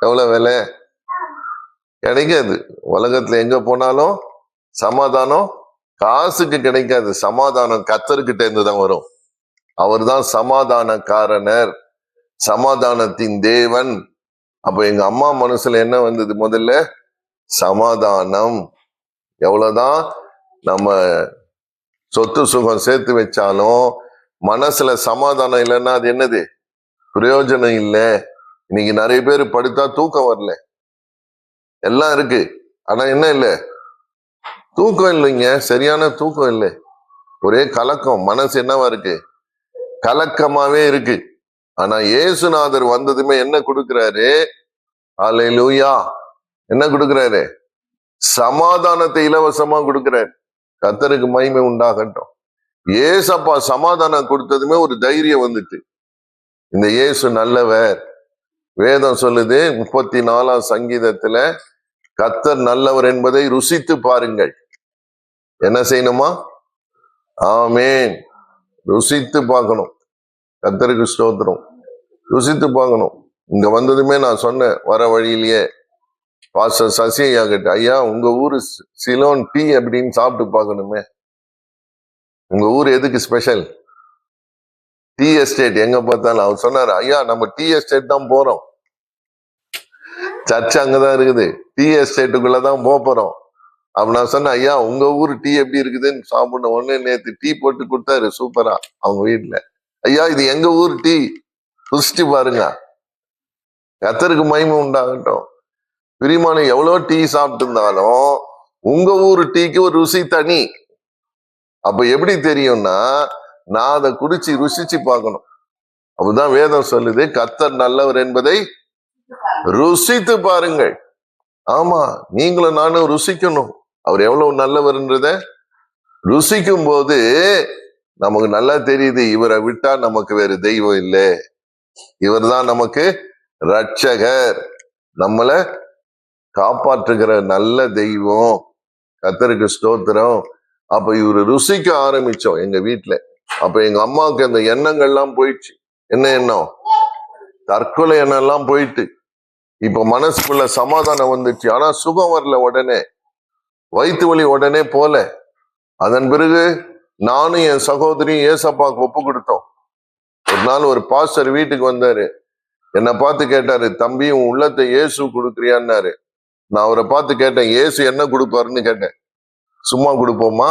எவ்வளவு விலை? கிடைக்காது. உலகத்துல எங்க போனாலும் சமாதானம் காசுக்கு கிடைக்காது. சமாதானம் கர்த்தர்கிட்ட இருந்து தான் வரும். அவர் தான் சமாதான காரணர், சமாதானத்தின் தேவன். அப்ப எங்க அம்மா மனசுல என்ன வந்தது? முதல்ல சமாதானம். எவ்வளவுதான் நம்ம சொத்து சுகம் சேர்த்து வச்சாலும் மனசுல சமாதானம் இல்லைன்னா அது என்னது? பிரயோஜனம் இல்லை. இன்னைக்கு நிறைய பேர் படுத்தா தூக்கம் வரல, எல்லாம் இருக்கு, ஆனா என்ன இல்லை? தூக்கம் இல்லைங்க, சரியான தூக்கம் இல்லை. ஒரே கலக்கம். மனசு என்னவா இருக்கு? கலக்கமாவே இருக்கு. ஆனா இயேசுநாதர் வந்ததுமே என்ன கொடுக்கிறாரு? அல்லேலூயா. என்ன கொடுக்கிறாரு? சமாதானத்தை இலவசமா கொடுக்கிறாரு. கர்த்தருக்கு மகிமை உண்டாகட்டும். ஏசப்பா சமாதானம் கொடுத்ததுமே ஒரு தைரியம் வந்துட்டு, இந்த இயேசு நல்லவர். வேதம் சொல்லுது 34ஆம் சங்கீதத்துல, கர்த்தர் நல்லவர் என்பதை ருசித்து பாருங்கள். என்ன செய்யணுமா? ஆமென். ருசித்து பார்க்கணும். கர்த்தருக்கு ஸ்தோத்திரம். ருசித்து பார்க்கணும். இங்க வந்ததுமே நான் சொன்னேன், வர வழியிலேயே பாஸ்டர் சசி ஐயா கிட்ட, ஐயா உங்க ஊரு சிலோன் டீ அப்படின்னு சாப்பிட்டு பார்க்கணுமே. உங்க ஊர் எதுக்கு ஸ்பெஷல்? Tea estate. எங்க பார்த்தாலும் அவர் சொன்னாரு, ஐயா நம்ம டீ எஸ்டேட் தான் போறோம், சர்ச் அங்கதான் இருக்குது, டீ எஸ்டேட்டுக்குள்ளதான் போறோம். அப்ப நான் சொன்னேன், ஐயா உங்க ஊர் டீ எப்படி இருக்குதுன்னு சாப்பிட. உடனே நேத்து டீ போட்டு கொடுத்தாரு சூப்பரா அவங்க வீட்டுல. ஐயா இது எங்க ஊர் டீ, ருசிச்சு பாருங்க. கர்த்தருக்கு மகிமை உண்டாகட்டும். பிரிமான எவ்வளவு டீ சாப்பிட்டு இருந்தாலும் உங்க ஊர் டீக்கு ஒரு ருசி தனி. அப்ப எப்படி தெரியும்னா, நான் அதை குடிச்சு ருசிச்சு பார்க்கணும். அப்பதான் வேதம் சொல்லுது, கர்த்தர் நல்லவர் என்பதை ருசித்து பாருங்கள். ஆமா, நீங்களும் நானும் ருசிக்கணும் அவர் எவ்வளவு நல்லவர்ன்றத. ருசிக்கும் போது நமக்கு நல்லா தெரியுது, இவரை விட்டா நமக்கு வேற தெய்வம் இல்லை, இவர் தான் நமக்கு ரட்சகர், நம்மளை காப்பாற்றுகிற நல்ல தெய்வம். கர்த்தருக்கு ஸ்தோத்திரம். அப்ப இவரு ருசிக்க ஆரம்பிச்சோம் எங்க வீட்டுல. அப்ப எங்க அம்மாவுக்கு அந்த எண்ணங்கள்லாம் போயிடுச்சு. என்ன எண்ணம்? தற்கொலை எண்ணம் எல்லாம் போயிட்டு இப்ப மனசுக்குள்ள சமாதானம் வந்துச்சு. ஆனா சுகம் வரல உடனே, வயிற்று வலி உடனே போல. அதன் பிறகு நானும் என் சகோதரியும் ஏசப்பாக்கு ஒப்பு கொடுத்தோம். ஒரு நாள் ஒரு பாஸ்டர் வீட்டுக்கு வந்தாரு. என்னை பார்த்து கேட்டாரு, தம்பி உன் உள்ளத்தை இயேசு கொடுக்குறியான்னாரு. நான் அவரை பார்த்து கேட்டேன், இயேசு என்ன கொடுப்பாருன்னு கேட்டேன். சும்மா கொடுப்போமா?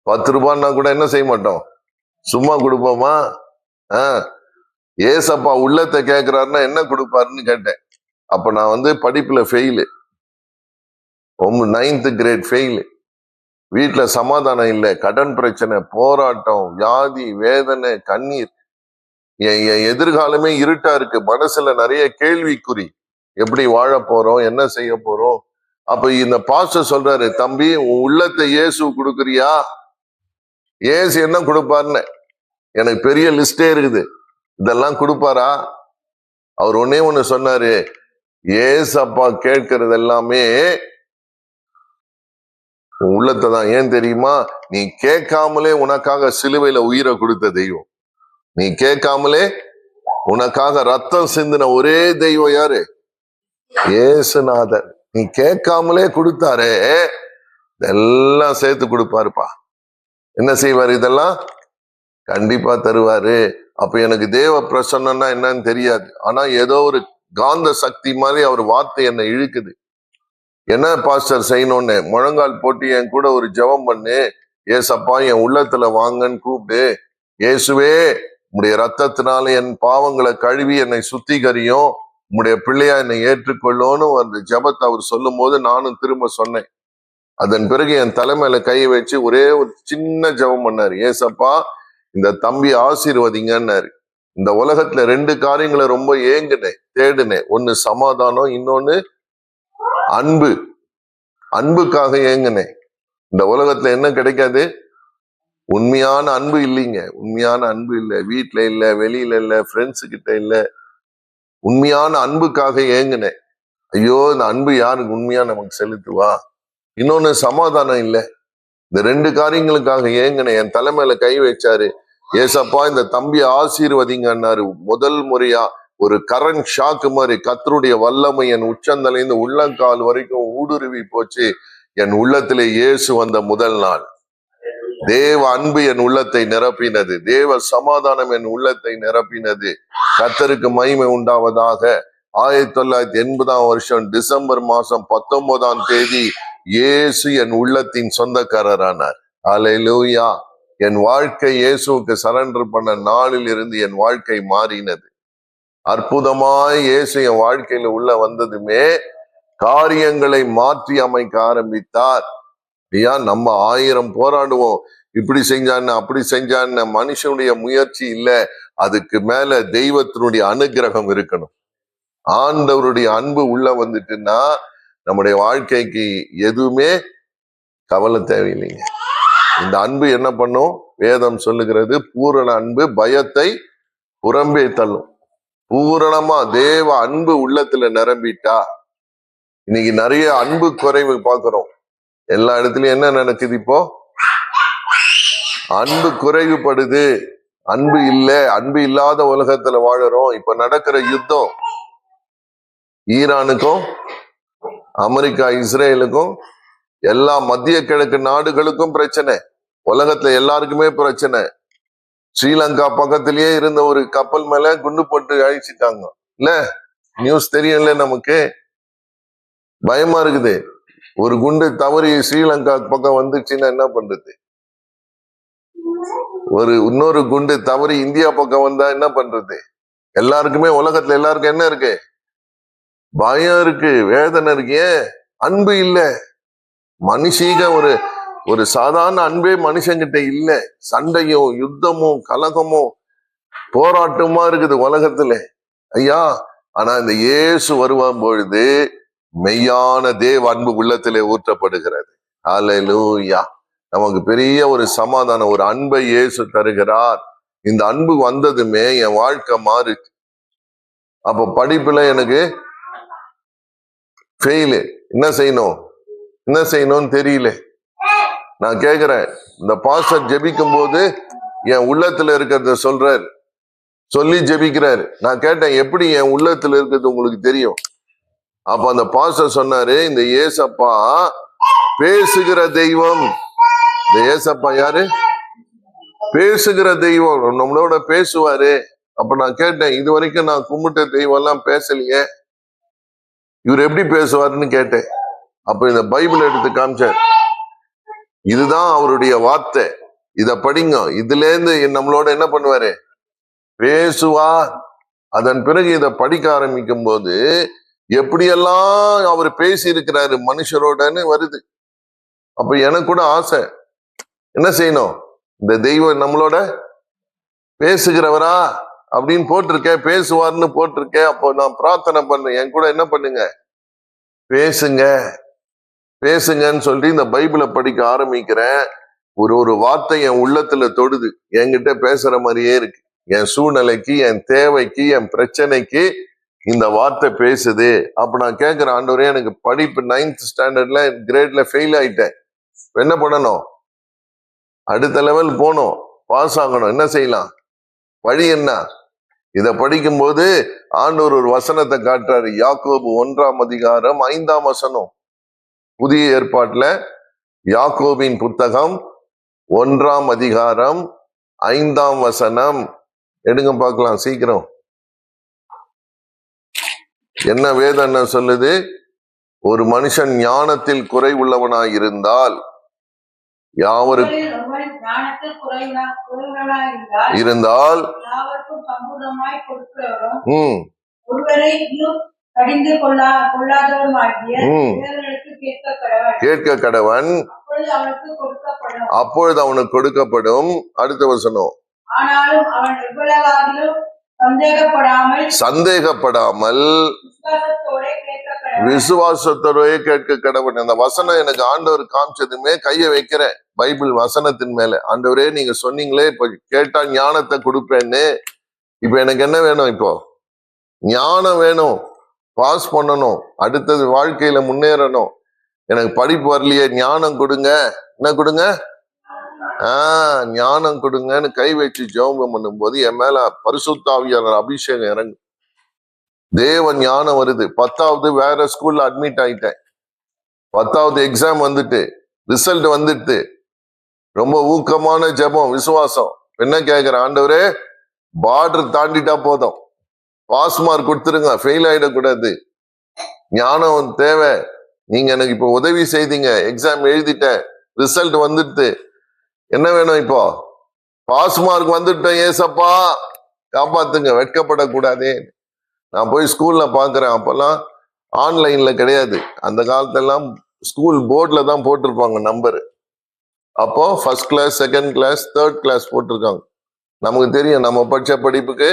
10 ரூபான்னா கூட என்ன செய்ய மாட்டோம், சும்மா கொடுப்போமா? ஏசப்பா உள்ளத்தை கேட்கிறாருன்னா என்ன கொடுப்பாருன்னு கேட்டேன். அப்ப நான் படிப்புல ஃபெயிலு, 9th கிரேட் ஃபெயிலு. வீட்டுல சமாதானம் இல்லை, கடன் பிரச்சனை, போராட்டம், வியாதி, வேதனை, கண்ணீர். என் எதிர்காலமே இருட்டா இருக்கு. மனசுல நிறைய கேள்விக்குறி. எப்படி வாழ போறோம், என்ன செய்ய போறோம்? அப்ப இந்த பாஸ்டர் சொல்றாரு, தம்பி உன் உள்ளத்தை இயேசு கொடுக்குறியா? இயேசு என்ன கொடுப்பாருன்னு எனக்கு பெரிய லிஸ்டே இருக்குது. இதெல்லாம் கொடுப்பாரா? அவர் ஒன்னே ஒண்ணு சொன்னாரு, ஏசப்பா கேட்கறது எல்லாமே உன் உள்ளத்தை தான். ஏன் தெரியுமா? நீ கேட்காமலே உனக்காக சிலுவையில உயிரை கொடுத்த தெய்வம். நீ கேட்காமலே உனக்காக ரத்தம் சிந்தின ஒரே தெய்வம் யாரு? ஏசுநாதர். நீ கேட்காமலே கொடுத்தாரே, இதெல்லாம் சேர்த்து கொடுப்பாருப்பா. என்ன செய்வாரு? இதெல்லாம் கண்டிப்பா தருவாரு. அப்ப எனக்கு தேவ பிரசன்னம்னா என்னன்னு தெரியாது. ஆனா ஏதோ ஒரு காந்த சக்தி மாதிரி அவர் வார்த்தை என்னை இழுக்குது. என்ன பாஸ்டர் செய்யணும்னு முழங்கால் போட்டு என் கூட ஒரு ஜெபம் பண்ணு. ஏசப்பா என் உள்ளத்துல வாங்கன்னு கூப்பிடு. இயேசுவே உம்முடைய ரத்தத்தினால என் பாவங்களை கழுவி என்னை சுத்திகரியும், உம்முடைய பிள்ளையா என்னை ஏற்றுக்கொள்ளோன்னு அந்த ஜெபத்தை அவர் சொல்லும் போது நானும் திரும்ப சொன்னேன். அதன் பிறகு என் தலைமையில கையை வச்சு ஒரே ஒரு சின்ன ஜெபம் பண்ணாரு. ஏசப்பா இந்த தம்பி ஆசீர்வதிங்கன்னாரு. இந்த உலகத்துல 2 காரியங்களை ரொம்ப ஏங்குனேன், தேடுனேன். ஒண்ணு சமாதானம், இன்னொன்னு அன்பு, அன்புக்காக ஏங்கினேன். இந்த உலகத்துல என்ன கிடைக்காது? உண்மையான அன்பு இல்லைங்க. உண்மையான அன்பு இல்லை, வீட்டுல இல்ல, வெளியில இல்ல, ஃப்ரெண்ட்ஸு கிட்ட இல்ல. உண்மையான அன்புக்காக ஏங்கினேன். ஐயோ, இந்த அன்பு யாருக்கு உண்மையா நமக்கு செலுத்துவா? இன்னொன்னு சமாதானம் இல்லை. இந்த 2 காரியங்களுக்காக ஏங்கினேன். என் தலைமையில கை வச்சாரு. ஏசப்பா, இந்த தம்பியை ஆசீர்வதிங்கன்னாரு. முதல் முறையா ஒரு கரண்ட் ஷாக்கு மாதிரி கர்த்தருடைய வல்லமை என் உச்சந்தலைந்து உள்ளங்கால் வரைக்கும் ஊடுருவி போச்சு. என் உள்ளத்திலே இயேசு வந்த முதல் நாள். தேவ அன்பு என் உள்ளத்தை நிரப்பினது. தேவ சமாதானம் என் உள்ளத்தை நிரப்பினது. கர்த்தருக்கு மகிமை உண்டாவதாக. 1980 டிசம்பர் மாசம் 19 இயேசு என் உள்ளத்தின் சொந்தக்காரரானார். அல்லேலூயா. என் வாழ்க்கை இயேசுவுக்கு சரண்டர் பண்ண நாளில் இருந்து என் வாழ்க்கை மாறினது. அற்புதமாய் இயேசு என் வாழ்க்கையில உள்ள வந்ததுமே காரியங்களை மாற்றி அமைக்க ஆரம்பித்தார். ஐயா, நம்ம 1000 போராடுவோம், இப்படி செஞ்சான்னு அப்படி செஞ்சான்னு. மனுஷனுடைய முயற்சி இல்லை, அதுக்கு மேல தெய்வத்தினுடைய அனுகிரகம் இருக்கணும். ஆண்டவருடைய அன்பு உள்ள வந்துட்டுன்னா நம்முடைய வாழ்க்கைக்கு எதுவுமே கவலை தேவையில்லைங்க. இந்த அன்பு என்ன பண்ணும்? வேதம் சொல்லுகிறது, பூரண அன்பு பயத்தை புறம்பே தள்ளும். பூரணமா தேவ அன்பு உள்ளத்துல நிரம்பிட்டா, இன்னைக்கு நிறைய அன்பு குறைவு பார்க்கிறோம். எல்லா இடத்துலயும் என்ன நடக்குது? இப்போ அன்பு குறைவுபடுது. அன்பு இல்லை, அன்பு இல்லாத உலகத்துல வாழறோம். இப்ப நடக்கிற யுத்தம் ஈரானுக்கும் அமெரிக்கா இஸ்ரேலுக்கும், எல்லா மத்திய கிழக்கு நாடுகளுக்கும் பிரச்சனை. உலகத்துல எல்லாருக்குமே பிரச்சனை. ஸ்ரீலங்கா பக்கத்திலேயே இருந்த ஒரு கப்பல் மேல குண்டு போட்டு அழிச்சிட்டாங்க இல்ல? நியூஸ் தெரியும்ல நமக்கு. பயமா இருக்குது. ஒரு குண்டு தவறி ஸ்ரீலங்கா பக்கம் வந்துச்சுன்னா என்ன பண்றது? இன்னொரு குண்டு தவறி இந்தியா பக்கம் வந்தா என்ன பண்றது? எல்லாருக்குமே, உலகத்துல எல்லாருக்கும் என்ன இருக்கு? பயம் இருக்கு, வேதனை இருக்கு. ஏன்? அன்பு இல்லை. மனுஷீக ஒரு சாதாரண அன்பே மனுஷங்கிட்ட இல்லை. சண்டையும் யுத்தமும் கலகமும் போராட்டமா இருக்குது உலகத்துல. ஐயா, ஆனா இந்த இயேசு வருவான் பொழுது மெய்யான தேவ அன்பு உள்ளத்திலே ஊற்றப்படுகிறது. அல்லேலூயா. நமக்கு பெரிய ஒரு சமாதானம், ஒரு அன்பை இயேசு தருகிறார். இந்த அன்பு வந்ததுமே என் வாழ்க்கை மாறுச்சு. அப்ப படிப்புல எனக்கு ஃபெயிலு. என்ன செய்யணும்னு தெரியல. நான் கேக்குறேன், இந்த பாஸ்டர் ஜெபிக்கும் போது என் உள்ளத்துல இருக்கிறத சொல்லி ஜெபிக்கிறாரு. நான் கேட்டேன், எப்படி என் உள்ளத்துல இருக்கிறது உங்களுக்கு தெரியும்? அப்ப அந்த பாஸ்டர் சொன்னாரு, இந்த ஏசப்பா பேசுகிற தெய்வம். இந்த ஏசப்பா யாரு? பேசுகிற தெய்வம். நம்மளோட பேசுவாரு. அப்ப நான் கேட்டேன், இது வரைக்கும் நான் கும்பிட்ட தெய்வம் எல்லாம் பேசலையே, இவர் எப்படி பேசுவாருன்னு கேட்டேன். அப்ப இந்த பைபிள் எடுத்து காமிச்சார். இதுதான் அவருடைய வார்த்தை, இத படிங்க. இதுல இருந்து நம்மளோட என்ன பண்ணுவாரு? பேசுவார். அதன் பிறகு இதை படிக்க ஆரம்பிக்கும் போது எப்படியெல்லாம் அவர் பேசி இருக்கிறாரு மனுஷரோடன்னு வருது. அப்ப எனக்கு கூட ஆசை, என்ன செய்யணும்? இந்த தெய்வம் நம்மளோட பேசுகிறவரா அப்படின்னு போட்டிருக்கேன், பேசுவார்னு போட்டிருக்கேன். அப்போ நான் பிரார்த்தனை பண்ணேன், என் கூட என்ன பண்ணுங்க, பேசுங்கன்னு சொல்லி இந்த பைபிளை படிக்க ஆரம்பிக்கிறேன். ஒரு வார்த்தை என் உள்ளத்துல தொடுது, என்கிட்ட பேசுற மாதிரியே இருக்கு. என் சூழ்நிலைக்கு, என் தேவைக்கு, என் பிரச்சனைக்கு இந்த வார்த்தை பேசுது. அப்ப நான் கேட்கிறேன், ஆண்டவரே, எனக்கு படிப்பு 9th ஸ்டாண்டர்ட்ல கிரேட்ல ஃபெயில் ஆயிட்டேன். என்ன பண்ணணும்? அடுத்த லெவல் போகணும், பாஸ் ஆகணும். என்ன செய்யலாம்? வழி என்ன? இத படிக்கும் போது ஆண்டவர் ஒரு வசனத்தை காட்டுறாரு. யாக்கோபு 1:5 புதிய ஏற்பாட்டுல யாக்கோபின் புத்தகம் 1:5 எடுங்க பார்க்கலாம் சீக்கிரம். என்ன வேதம் என்ன சொல்லுது? ஒரு மனுஷன் ஞானத்தில் குறை உள்ளவனாய் இருந்தால், கேட்க கடவன், அப்பொழுது அவனுக்கு கொடுக்கப்படும். அடுத்த வசனம், சந்தேகப்படாமல் விசுவாசத்தோடவே கேட்க கடவுள். அந்த வசனம் எனக்கு ஆண்டவர் காமிச்சதுமே கையை வைக்கிறேன் பைபிள் வசனத்தின் மேல. ஆண்டவரே நீங்க சொன்னீங்களே இப்ப கேட்டா ஞானத்தை கொடுப்பேன்னு. இப்ப எனக்கு என்ன வேணும்? இப்போ ஞானம் வேணும், பாஸ் பண்ணணும், அடுத்தது வாழ்க்கையில முன்னேறணும். எனக்கு படிப்பு வரலையே, ஞானம் கொடுங்க. என்ன கொடுங்க? ஞானம் கொடுங்கன்னு கை வச்சு ஜெபம் பண்ணும்போது என் மேல பரிசுத்த ஆவியானவர் அபிஷேகம் இறங்கு. தேவ ஞானம் வருது. 10வது வேற ஸ்கூல்ல அட்மிட் ஆயிட்டேன். 10வது எக்ஸாம் வந்துட்டு, ரிசல்ட் வந்துட்டு, ரொம்ப ஊக்கமான ஜெபம், விசுவாசம். என்ன கேட்கிற? ஆண்டவரே பார்டர் தாண்டிட்டா போதும், பாஸ் மார்க் கொடுத்துருங்க, ஃபெயில் ஆயிடக்கூடாது. ஞானம் தேவை. நீங்க எனக்கு இப்போ உதவி செய்தீங்க, எக்ஸாம் எழுதிட்டேன், ரிசல்ட் வந்துட்டு, என்ன வேணும் இப்போ? பாஸ் மார்க் வந்துட்டேன், ஏசப்பா காப்பாத்துங்க, வெட்கப்படக்கூடாதே. நான் போய் ஸ்கூல்ல பாக்குறேன், அப்பெல்லாம் ஆன்லைன்ல கிடையாது. அந்த காலத்தெல்லாம் ஸ்கூல் போர்ட்ல தான் போட்டிருப்பாங்க நம்பர். அப்போ first class, second class, third class போட்டிருக்காங்க. நமக்கு தெரியும் நம்ம படிச்ச படிப்புக்கு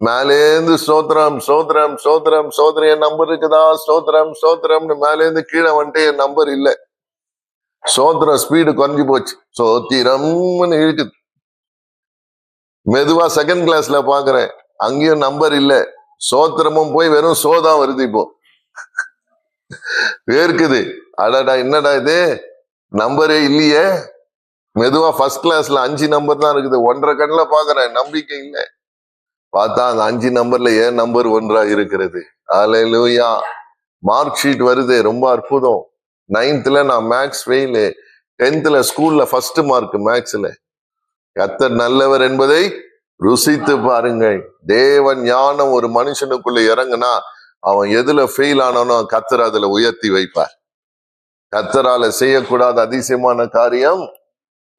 மேலேந்து ஸ்தோத்திரம் ஸ்தோத்திரம் ஸ்தோத்திரம் ஸ்தோத்திரம், என் நம்பர் இருக்குதா, ஸ்தோத்திரம் ஸ்தோத்திரம்னு மேலேந்து கீழே வந்துட்டு என் நம்பர் இல்லை. ஸ்தோத்திரம் ஸ்பீடு குறைஞ்சு போச்சு, சோத்திரம்னு இருக்குது. மெதுவா செகண்ட் கிளாஸ்ல பாக்குறேன், அங்கேயும் நம்பர் இல்ல, சோத்திரமும் போய் வெறும் சோதான் வருது. இப்போ வேர்க்குது, அடடா என்னடா இது, நம்பரே இல்லையே. மெதுவா ஃபர்ஸ்ட் கிளாஸ்ல 5 நம்பர் தான் இருக்குது. 1.5 கண்ணுல பாக்குறேன், நம்பிக்கை இல்லை. பார்த்தா அங்க 5 நம்பர்ல ஏன் நம்பர் 1 இருக்கிறது. அல்லேலூயா. மார்க் ஷீட் வருது, ரொம்ப அற்புதம். 9th நான் மேக்ஸ் ஃபெயிலு, 10th ஸ்கூல்ல ஃபர்ஸ்ட் மார்க் மேக்ஸ்ல. கர்த்தர் நல்லவர் என்பதை ருசித்து பாருங்கள். தேவன் ஞானம் ஒரு மனுஷனுக்குள்ள இறங்குனா அவன் எதுல ஃபெயில் ஆனானோ கர்த்தர் அதுல உயர்த்தி வைப்பார். கர்த்தரால செய்யக்கூடாத அதிசயமான காரியம்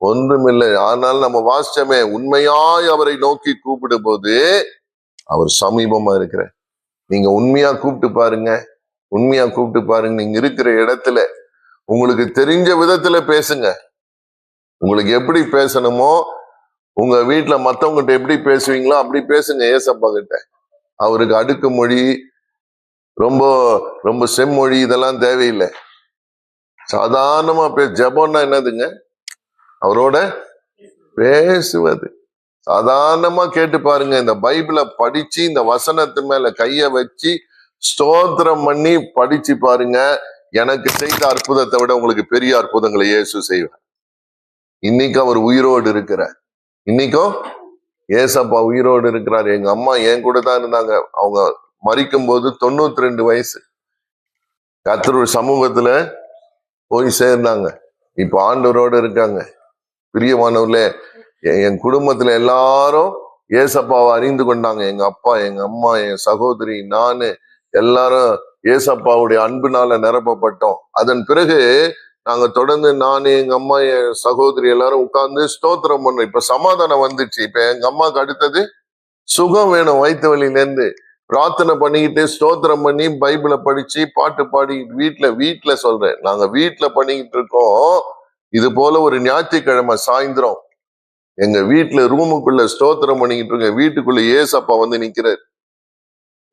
ஒன்றுமில்லை. ஆனால் நம்ம வாசிச்சமே, உண்மையாய் அவரை நோக்கி கூப்பிடும் போது அவர் சமீபமா இருக்கிற. நீங்க உண்மையா கூப்பிட்டு பாருங்க, உண்மையா கூப்பிட்டு பாருங்க. நீங்க இருக்கிற இடத்துல உங்களுக்கு தெரிஞ்ச விதத்துல பேசுங்க. உங்களுக்கு எப்படி பேசணுமோ, உங்க வீட்டுல மத்தவங்கிட்ட எப்படி பேசுவீங்களோ அப்படி பேசுங்க. ஏசப்பா கிட்ட அவருக்கு அடுக்கு மொழி, ரொம்ப ரொம்ப செம்மொழி இதெல்லாம் தேவையில்லை. சாதாரணமா ஜெபம்னா என்னதுங்க? அவரோட பேசுவது. சாதாரணமா கேட்டு பாருங்க. இந்த பைபிளை படிச்சு இந்த வசனத்து மேல கைய வச்சு ஸ்தோத்திரம் பண்ணி படிச்சு பாருங்க. எனக்கு செய்த அற்புதத்தை விட உங்களுக்கு பெரிய அற்புதங்களை இயேசு செய்வார். இன்னைக்கு அவர் உயிரோடு இருக்கிறார். இன்னைக்கும் ஏசப்பா உயிரோடு இருக்கிறார். எங்க அம்மா என் கூட தான் இருந்தாங்க. அவங்க மரிக்கும் போது 92 வயசு. கர்த்தருடைய சமூகத்துல போய் சேர்ந்தாங்க. இப்ப ஆண்டவரோடு இருக்காங்க. பிரியமானவர்களே, என் குடும்பத்துல எல்லாரும் ஏசப்பாவை அறிந்து கொண்டாங்க. எங்க அப்பா, எங்க அம்மா, என் சகோதரி, நானு எல்லாரும் ஏசப்பாவுடைய அன்பினால நிரப்பப்பட்டோம். அதன் பிறகு நாங்க தொடர்ந்து நானு, எங்க அம்மா, என் சகோதரி எல்லாரும் உட்கார்ந்து ஸ்தோத்திரம் பண்ணோம். இப்ப சமாதானம் வந்துச்சு. இப்ப எங்க அம்மாவுக்கு அடுத்தது சுகம் வேணும். வயிற்று வலியில இருந்து பிரார்த்தனை பண்ணிக்கிட்டு ஸ்தோத்திரம் பண்ணி பைபிளை படிச்சு பாட்டு பாடி வீட்டுல சொல்றேன், நாங்க வீட்டுல பண்ணிக்கிட்டு இருக்கோம். இது போல ஒரு ஞாயிற்றுக்கிழமை சாயந்தரம் எங்க வீட்டுல ரூமுக்குள்ள ஸ்தோத்திரம் பண்ணிக்கிட்டு இருக்க, வீட்டுக்குள்ள ஏசப்பா வந்து நிக்கிறாரு.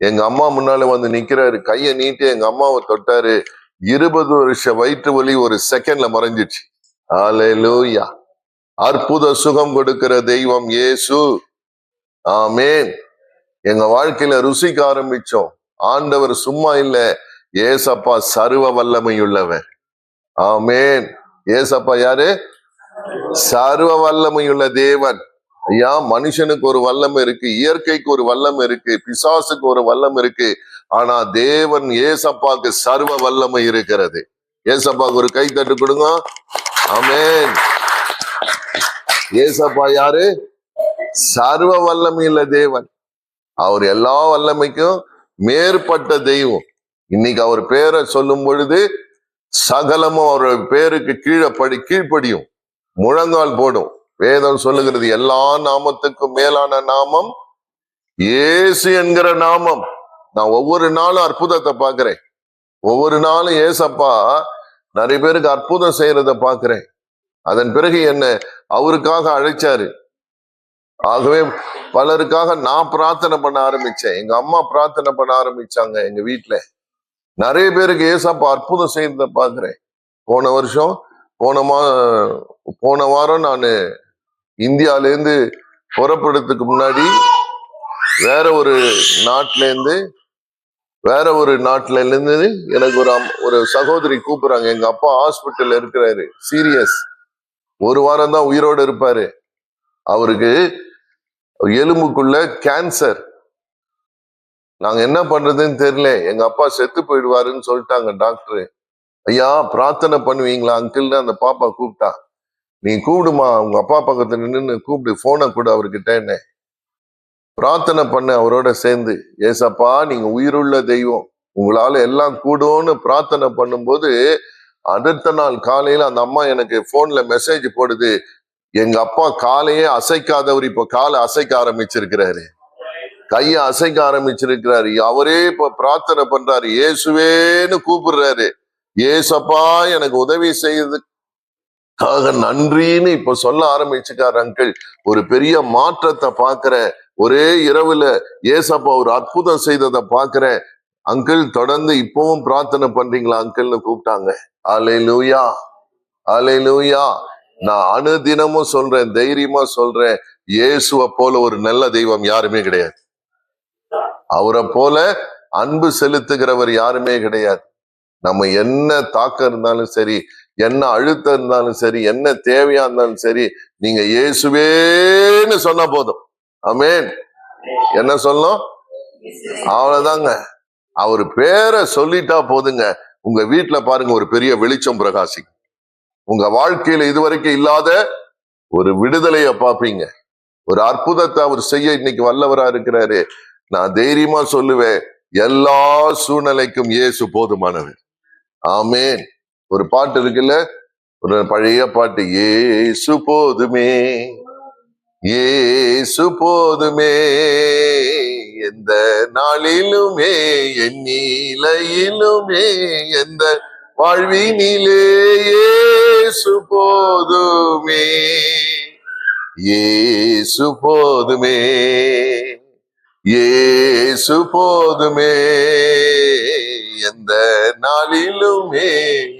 எங்க அம்மா முன்னால வந்து நிக்கிறாரு, கையை நீட்டி எங்க அம்மாவை தொட்டாரு. 20 வருஷ வயிற்று வலி ஒரு செகண்ட்ல மறைஞ்சிச்சு. அல்லேலூயா. அற்புத சுகம் கொடுக்கிற தெய்வம் இயேசு. ஆமென். எங்க வாழ்க்கையில ருசிக்க ஆரம்பிச்சோம். ஆண்டவர் சும்மா இல்ல, ஏசப்பா சர்வ வல்லமையுள்ளவர். ஆமென். ஏசப்பா யாரு? சர்வ வல்லமையுள்ள தேவன். ஐயா, மனுஷனுக்கு ஒரு வல்லமை இருக்கு, இயற்கைக்கு ஒரு வல்லமை இருக்கு, பிசாசுக்கு ஒரு வல்லமை இருக்கு. ஆனா தேவன் ஏசப்பாக்கு சர்வ வல்லமை இருக்கிறது. ஏசப்பாக்கு ஒரு கை தட்டு கொடுங்க. ஆமென். ஏசப்பா யாரு? சர்வ வல்லமையுள்ள தேவன். அவர் எல்லா வல்லமைக்கும் மேற்பட்ட தெய்வம். இன்னைக்கு அவர் பேரை சொல்லும் பொழுது சகலமும் அவருடைய பேருக்கு கீழ்ப்படியும், முழங்கால் போடும். வேதம் சொல்லுகிறது, எல்லா நாமத்துக்கும் மேலான நாமம் இயேசு என்கிற நாமம். நான் ஒவ்வொரு நாளும் அற்புதத்தை பாக்குறேன். ஒவ்வொரு நாளும் ஏசப்பா நிறைய பேருக்கு அற்புதம் செய்யறத பாக்குறேன். அதன் பிறகு என்ன அவருக்காக அழைச்சாரு. ஆகவே பலருக்காக நான் பிரார்த்தனை பண்ண ஆரம்பிச்சேன். எங்க அம்மா பிரார்த்தனை பண்ண ஆரம்பிச்சாங்க. எங்க வீட்டுல நிறைய பேருக்கு ஏசப்பா அற்புதம் செய்யறத பாக்குறேன். போன வருஷம் போன வாரம் நான் இந்தியால இருந்து புறப்படுறதுக்கு முன்னாடி வேற ஒரு நாட்டுல இருந்து எனக்கு ஒரு சகோதரி கூப்பிடுறாங்க. எங்க அப்பா ஹாஸ்பிட்டல் இருக்கிறாரு, சீரியஸ், ஒரு வாரம் தான் உயிரோடு இருப்பாரு, அவருக்கு எலும்புக்குள்ள கேன்சர், நாங்க என்ன பண்றதுன்னு தெரியல, எங்க அப்பா செத்து போயிடுவாருன்னு சொல்லிட்டாங்க டாக்டர். ஐயா பிரார்த்தனை பண்ணுவீங்களா அங்கிள்னு அந்த பாப்பா கூப்பிட்டா. நீ கூப்பிடுமா, உங்க அப்பா பக்கத்துல நின்று கூப்பிடு, போனை கூட அவர்கிட்ட, என்ன பிரார்த்தனை பண்ண அவரோட சேர்ந்து. ஏசப்பா நீங்க உயிருள்ள தெய்வம், உங்களால எல்லாம் கூடும்னு பிரார்த்தனை பண்ணும்போது அடுத்த நாள் காலையில அந்த அம்மா எனக்கு போன்ல மெசேஜ் போடுது, எங்க அப்பா காலையே அசைக்காதவர் இப்ப காலை அசைக்க ஆரம்பிச்சிருக்கிறாரு, கைய அசைக்க ஆரம்பிச்சிருக்கிறாரு, அவரே இப்ப பிரார்த்தனை பண்றாரு, இயேசுவேன்னு கூப்பிடுறாரு, ஏசப்பா எனக்கு உதவி செய்யறதுக்காக நன்றின்னு இப்ப சொல்ல ஆரம்பிச்சுக்காரு அங்கிள். ஒரு பெரிய மாற்றத்தை பாக்குறேன், ஒரே இரவுல ஏசப்பா ஒரு அற்புதம் செய்ததை பாக்குறேன். அங்கிள் தொடர்ந்து இப்பவும் பிரார்த்தனை பண்றீங்களா அங்கிள்னு கூப்பிட்டாங்க. அல்லேலூயா, அல்லேலூயா. நான் அனுதினமும் சொல்றேன், தைரியமா சொல்றேன், இயேசுவை போல ஒரு நல்ல தெய்வம் யாருமே கிடையாது. அவரை போல அன்பு செலுத்துகிறவர் யாருமே கிடையாது. நம்ம என்ன தாக்கம் இருந்தாலும் சரி, என்ன அழுத்தம் இருந்தாலும் சரி, என்ன தேவையா இருந்தாலும் சரி, நீங்க இயேசுவேன்னு சொன்னா போதும். ஆமென். என்ன சொல்லணும்? அவ்வளவுதாங்க. அவர் பேரை சொல்லிட்டா போதுங்க, உங்க வீட்டுல பாருங்க ஒரு பெரிய வெளிச்சம் பிரகாசிக்கும். உங்க வாழ்க்கையில இதுவரைக்கும் இல்லாத ஒரு விடுதலைய பாப்பீங்க, ஒரு அற்புதத்தை அவர் செய்ய இன்னைக்கு வல்லவரா இருக்கிறாரு. நான் தைரியமா சொல்லுவேன், எல்லா சூழ்நிலைக்கும் இயேசு போதுமானவர். ஆமென். ஒரு பாட்டு இருக்குல்ல, ஒரு பழைய பாட்டு, இயேசு போதுமே, இயேசு போதுமே, எந்த நாளிலுமே என் நிலையிலுமே எந்த வாழ்வினிலே இயேசு போதுமே, இயேசு போதுமே, இயேசு போதுமே, எந்த நாளிலுமே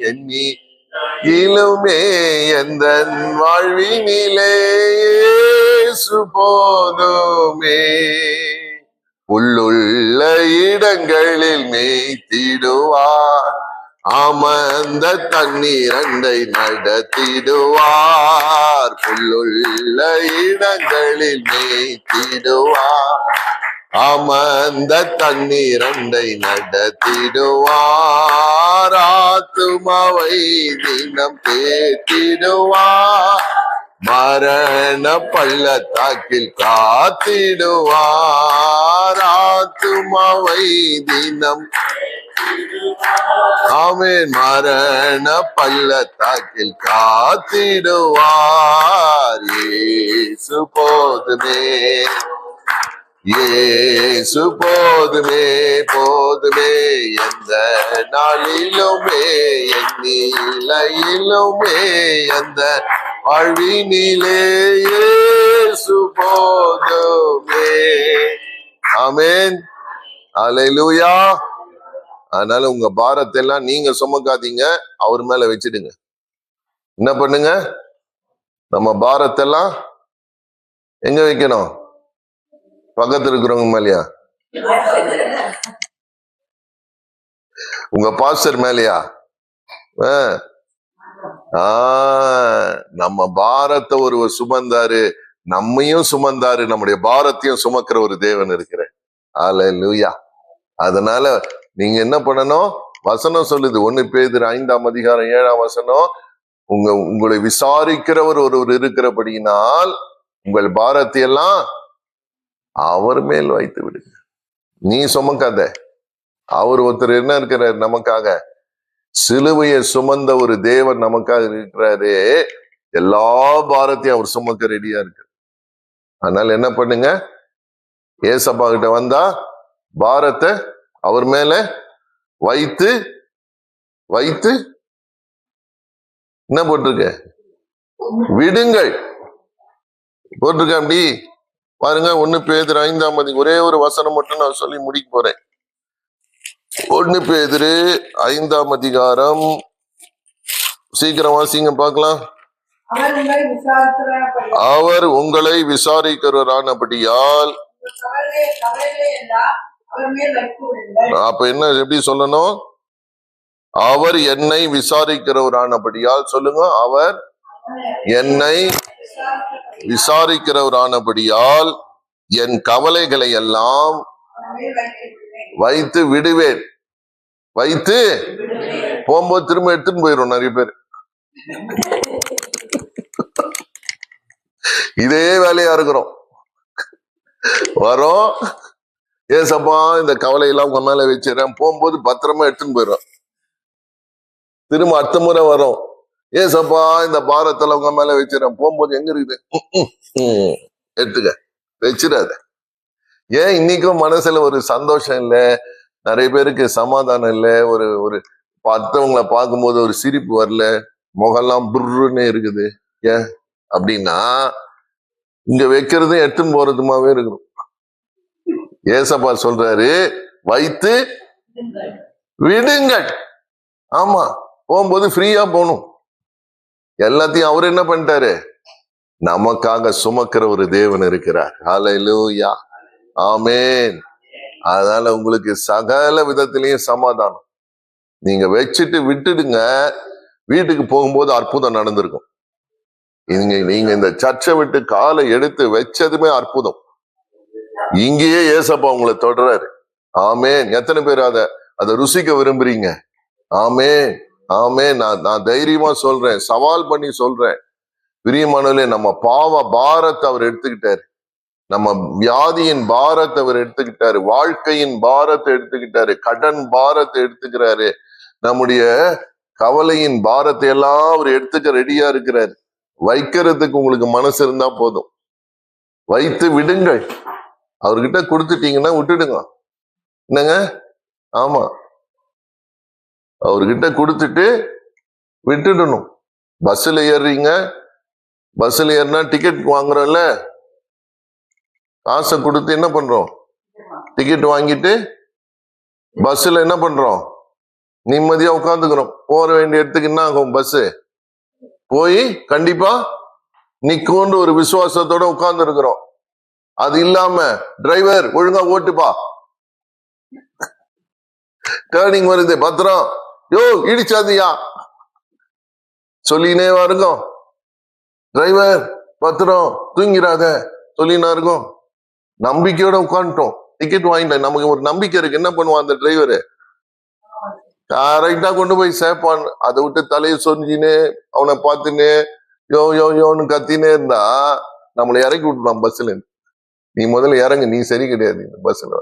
எண்ணிலுமே எந்த வாழ்வினிலே இயேசு போதுமே, உள்ளுள்ள இடங்களில் மேய்த்திடுவார், அமர்ந்த தண்ணீரண்டை நடத்திடுவார், புல்லுள்ள இடங்களில் மேய்த்திடுவார், அமர்ந்த தண்ணீரண்டை நடத்திடுவார், ஆத்துமாவை தினம் தேத்திடுவார், மரண பள்ளத்தாக்கில் காத்திடுவார், ஆத்துமாவை தினம், ஆமென், மரண பள்ளத்தாக்கில் காத்திடுவார், இயேசு போதுமே, இயேசு போதுமே, போதுமே, எந்த நாளிலுமே என் நிலையிலுமே எந்த வாழ்வினிலே இயேசு போதுமே. ஆமென், அல்லேலூயா. அதனால உங்க பாரத்தை எல்லாம் நீங்க சுமக்காதீங்க, அவர் மேல வச்சிடுங்க. என்ன பண்ணுங்க, நம்ம பாரத்தை எல்லாம் எங்க வைக்கணும்? பக்கத்துல இருக்கிறவங்க மேலயா? உங்க பாஸ்டர் மேலயா? நம்ம பாரத்தை ஒருவர் சுமந்தாரு, நம்மையும் சுமந்தாரு, நம்முடைய பாரத்தையும் சுமக்கிற ஒரு தேவன் இருக்கிறார். அல்லேலூயா. அதனால நீங்க என்ன பண்ணணும்? வசனம் சொல்லுது, 1 பேதுரு 5ஆம் அதிகாரம் 7ஆம் வசனம், உங்களை விசாரிக்கிறவர் ஒருவர் இருக்கிறபடியினால் உங்கள் பாரத்தை எல்லாம் அவர் மேல் வைத்து விடுங்க. நீ சுமக்காத, அவர் ஒருத்தர் என்ன இருக்கிறார் நமக்காக, சிலுவையை சுமந்த ஒரு தேவன் நமக்காக இருக்கிறாரு, எல்லா பாரத்தையும் அவர் சுமக்க ரெடியா இருக்கு. அதனால என்ன பண்ணுங்க, ஏசப்பா கிட்ட வந்தா பாரத்தை அவர் மேல வைத்து வைத்து என்ன போட்டிருக்க, விடுங்கள் போட்டிருக்க. அப்படி பாருங்க, 1 பேதுரு 5ஆம் அதிகாரம், ஒரே ஒரு வசனம் மட்டும் நான் சொல்லி முடிக்க போறேன். 1 பேதுரு 5ஆம் அதிகாரம், சீக்கிரம் வாசிங்க பார்க்கலாம். அவர் உங்களை விசாரிக்கிறவரானபடியால். அப்ப என்ன, எப்படி சொல்லணும்? அவர் என்னை விசாரிக்கிறவரானபடியால். சொல்லுங்க, அவர் என்னை விசாரிக்கிறவரானபடியால் என் கவலைகளை எல்லாம் வைத்து விடுவேன். வைத்து போகும்போது திரும்ப எடுத்துன்னு போயிடும் நிறைய பேர். இதே வேலையா இருக்கிறோம். வரோம், ஏசப்பா இந்த கவலையெல்லாம் உங்க மேல வச்சிடறேன், போகும்போது பத்திரமா எடுத்துன்னு போயிடும். திரும்ப அடுத்த முறை வரும், ஏசப்பா இந்த பாரத்துல உங்க மேல வச்சிடறேன், போகும்போது எங்க இருக்குது, எடுத்துக்க, வச்சிடாத. ஏன் இன்னைக்கும் மனசுல ஒரு சந்தோஷம் இல்லை, நிறைய பேருக்கு சமாதானம் இல்லை, ஒரு ஒரு மற்றவங்களை பார்க்கும்போது ஒரு சிரிப்பு வரல, முகம்லாம் புர்ருன்னு இருக்குது. ஏன் அப்படின்னா, இங்க வைக்கிறதும் எடுத்துன்னு போறதுமாவே இருக்கணும். ஏசப்பா சொல்றாரு, வைத்து விடுங்கள். ஆமா, போகும்போது ஃப்ரீயா போகணும். எல்லாத்தையும் அவர் என்ன பண்ணிட்டாரு, நமக்காக சுமக்கிற ஒரு தேவன் இருக்கிறார். ஹல்லேலூயா, ஆமென். அதனால உங்களுக்கு சகல விதத்திலையும் சமாதானம். நீங்க வச்சுட்டு விட்டுடுங்க, வீட்டுக்கு போகும்போது அற்புதம் நடந்திருக்கும். நீங்க இந்த சர்ச்சை விட்டு காலை எடுத்து வச்சதுமே அற்புதம். இங்கேயே ஏசப்பா உங்களை தொடராரு. ஆமென். எத்தனை பேர் அதை ருசிக்க விரும்புறீங்க? ஆமென், ஆமென். நான் தைரியமா சொல்றேன், சவால் பண்ணி சொல்றேன், பிரியமானவர்களே, நம்ம பாவ பாரத்தை அவர் எடுத்துக்கிட்டாரு, நம்ம வியாதியின் பாரத்தை அவர் எடுத்துக்கிட்டாரு, வாழ்க்கையின் பாரத்தை எடுத்துக்கிட்டாரு, கடன் பாரத்தை எடுத்துக்கிறாரு, நம்முடைய கவலையின் பாரத்தை எல்லாம் அவர் எடுத்துக்க ரெடியா இருக்கிறாரு. வைக்கிறதுக்கு உங்களுக்கு மனசு இருந்தா போதும். வைத்து விடுங்கள். அவர்கிட்ட கொடுத்துட்டீங்கன்னா விட்டுடுங்க. என்னங்க? ஆமா, அவர்கிட்ட கொடுத்துட்டு விட்டுடணும். பஸ்ல ஏறுறீங்க, பஸ்ல ஏறினா டிக்கெட் வாங்குறோம்ல, காசை கொடுத்து என்ன பண்றோம், டிக்கெட் வாங்கிட்டு பஸ்ல என்ன பண்றோம், நிம்மதியா உட்காந்துக்கிறோம். போற வேண்டிய இடத்துக்கு என்ன ஆகும், பஸ் போய் கண்டிப்பா நிக்கும்னு ஒரு விசுவாசத்தோட உட்கார்ந்து இருக்கிறோம். அது இல்லாம டிரைவர் ஒழுங்கா ஓட்டுப்பா, டேர்னிங் வருது, பத்திரம், யோ இடிச்சாதியா சொல்லினே இருக்கும். டிரைவர் பத்திரம், தூங்கிறாத சொல்லினா இருக்கும். நம்பிக்கையோட உட்காந்துட்டோம், டிக்கெட் வாங்கிட்டேன், நமக்கு ஒரு நம்பிக்கை இருக்கு. என்ன பண்ணுவான் அந்த டிரைவரு, கரெக்டா கொண்டு போய் சேர்ப்பான். அதை விட்டு தலையை சொரிஞ்சின்னு அவனை பார்த்துன்னு யோ யோ யோன்னு கத்தினே இருந்தா நம்மளை இறக்கி விட்டுலாம் பஸ்ல இருந்து. நீ முதல்ல இறங்கு, நீ சரி கிடையாது இந்த பஸ்ல.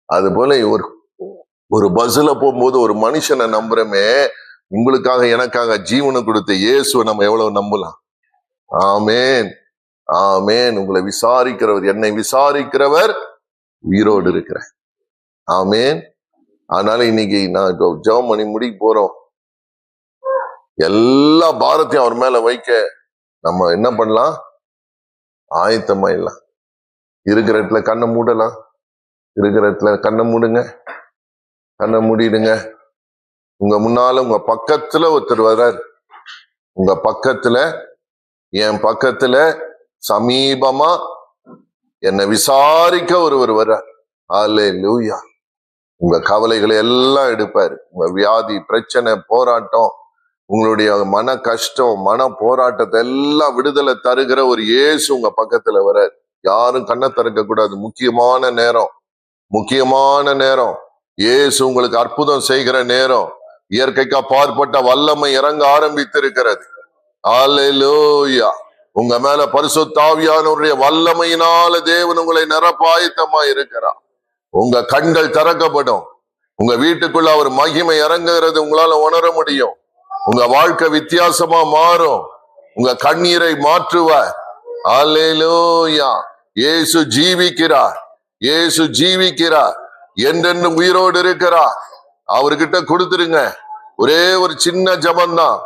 அது போல ஒரு பஸ்ல போகும்போது ஒரு மனுஷனை நம்புறமே, உங்களுக்காக எனக்காக ஜீவனை கொடுத்த இயேசுவை நம்ம எவ்வளவு நம்பலாம். ஆமென், ஆமென். உங்களை விசாரிக்கிறவர், என்னை விசாரிக்கிறவர் உயிரோடு இருக்கிறேன். ஆமென். அதனால இன்னைக்கு நான் ஜெபம் பண்ணி முடிக்க போறோம். எல்லா பாரத்தையும் அவர் மேல வைக்க நம்ம என்ன பண்ணலாம், ஆயத்தமாயிடலாம். இருக்கிற இடத்துல கண்ணை மூடலாம், இருக்கிற இடத்துல கண்ணை மூடுங்க, கண்ணை மூடிடுங்க. உங்க முன்னால உங்க பக்கத்துல ஒருத்தர் வர்றார், உங்க பக்கத்துல, என் பக்கத்துல சமீபமா என்னை விசாரிக்க ஒருவர் வர்றார். ஹல்லேலூயா. உங்க கவலைகளை எல்லாம் எடுப்பாரு. உங்க வியாதி, பிரச்சனை, போராட்டம், உங்களுடைய மன கஷ்டம், மன போராட்டத்தை எல்லாம் விடுதலை தருகிற ஒரு இயேசு உங்க பக்கத்துல வர்றாரு. யாரும் கண்ணை திறக்க கூடாது. முக்கியமான நேரம், முக்கியமான நேரம். இயேசு உங்களுக்கு அற்புதம் செய்கிற நேரம். இயற்கைக்கு அப்பாற்பட்ட வல்லமை இறங்க ஆரம்பித்திருக்கிறது. ஹல்லேலூயா. உங்க மேல பரிசுத்த ஆவியானவருடைய வல்லமையினால தேவன் உங்களை நிரப்ப ஆயத்தமா இருக்கிறார். உங்க கண்கள் திறக்கப்படும். உங்க வீட்டுக்குள்ள அவர் மகிமை இறங்குகிறது உங்களால உணர முடியும். உங்க வாழ்க்கை வித்தியாசமா மாறும். உங்க கண்ணீரை மாற்றுவார். அல்லேலூயா. இயேசு ஜீவிக்கிறார், இயேசு ஜீவிக்கிறார், என்றென்றும் உயிரோடு இருக்கிறார். அவர்கிட்ட கொடுத்துருங்க. ஒரே ஒரு சின்ன ஜபம்தான்.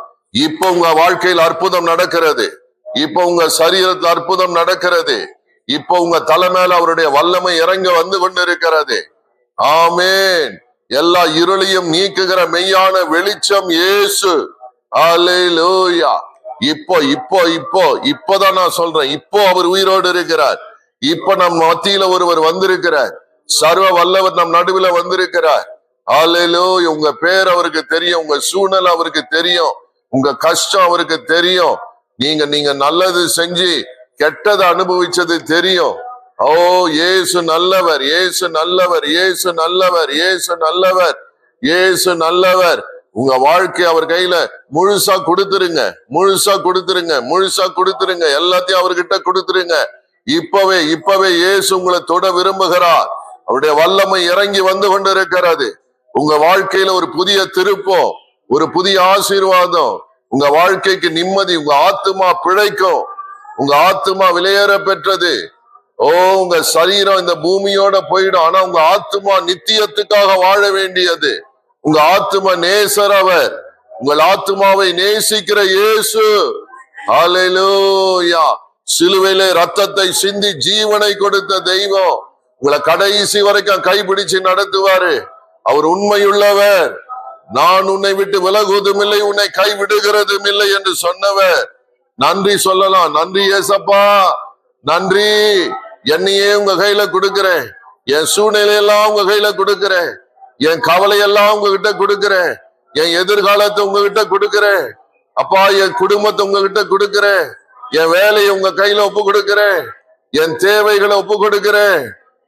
இப்ப உங்க வாழ்க்கையில் அற்புதம் நடக்கிறது. இப்ப உங்க சரீரத்தில் அற்புதம் நடக்கிறது. இப்போ உங்க தலை மேல அவருடைய வல்லமை இறங்க வந்து கொண்டிருக்கிறது. ஆமென். எல்லா இருளையும் நீக்குகிற மெய்யான வெளிச்சம் இயேசு. அல்லேலூயா. இப்போதான் நான் சொல்றேன். இப்போ அவர் உயிரோடு இருக்கிறார். இப்ப நம் மத்தியில ஒருவர் வந்திருக்கிறார். சர்வ வல்லவர் நம் நடுவில் வந்திருக்கிறார். அல்லேலூயா. உங்க பேர் அவருக்கு தெரியும், உங்க சூழ்நிலை அவருக்கு தெரியும், உங்க கஷ்டம் அவருக்கு தெரியும். நீங்க நல்லது செஞ்சு கெட்டதை அனுபவிச்சது தெரியும். ஓ, இயேசு நல்லவர், இயேசு நல்லவர், இயேசு நல்லவர், இயேசு நல்லவர், இயேசு நல்லவர். உங்க வாழ்க்கை அவர் கையில முழுசா கொடுத்துருங்க, முழுசா கொடுத்துருங்க, முழுசா கொடுத்துருங்க. எல்லாத்தையும் அவர்கிட்ட கொடுத்துருங்க. இப்பவே இயேசு உங்களை தொட விரும்புகிறார். அவருடைய வல்லமை இறங்கி வந்து கொண்டிருக்கிறது. உங்க வாழ்க்கையில ஒரு புதிய திருப்பம், ஒரு புதிய ஆசீர்வாதம், உங்க வாழ்க்கைக்கு நிம்மதி, உங்க ஆத்துமா பிழைக்கும். உங்க ஆத்துமா விலையேற பெற்றது. ஓ, உங்க சரீரம் இந்த பூமியோட போயிடும். ஆனா உங்க ஆத்துமா நித்தியத்துக்காக வாழ வேண்டியது. உங்க ஆத்துமா நேசர் அவர். உங்கள் ஆத்துமாவை நேசிக்கிற இயேசு. ஹல்லேலூயா. சிலுவையிலே ரத்தத்தை சிந்தி ஜீவனை கொடுத்த தெய்வம் உங்களை கடைசி வரைக்கும் கைப்பிடிச்சு நடத்துவாரு. அவர் உண்மையுள்ளவர். நான் உன்னை விட்டு விலகுவதும் இல்லை, உன்னை கைவிடுகிறதும் இல்லை என்று சொன்னவர். நன்றி சொல்லலாம். நன்றி ஏசப்பா, நன்றி. என்னையே உங்க கையில கொடுக்கிறேன். என் சூழ்நிலையெல்லாம் உங்க கையில கொடுக்கிறேன். என் கவலையெல்லாம் உங்ககிட்ட கொடுக்கிறேன். என் எதிர்காலத்தை உங்ககிட்ட கொடுக்கிறேன். அப்பா, என் குடும்பத்தை உங்ககிட்ட கொடுக்கிறேன். என் வேலையை உங்க கையில ஒப்பு கொடுக்கிறேன். என் தேவைகளை ஒப்பு கொடுக்கிறேன்.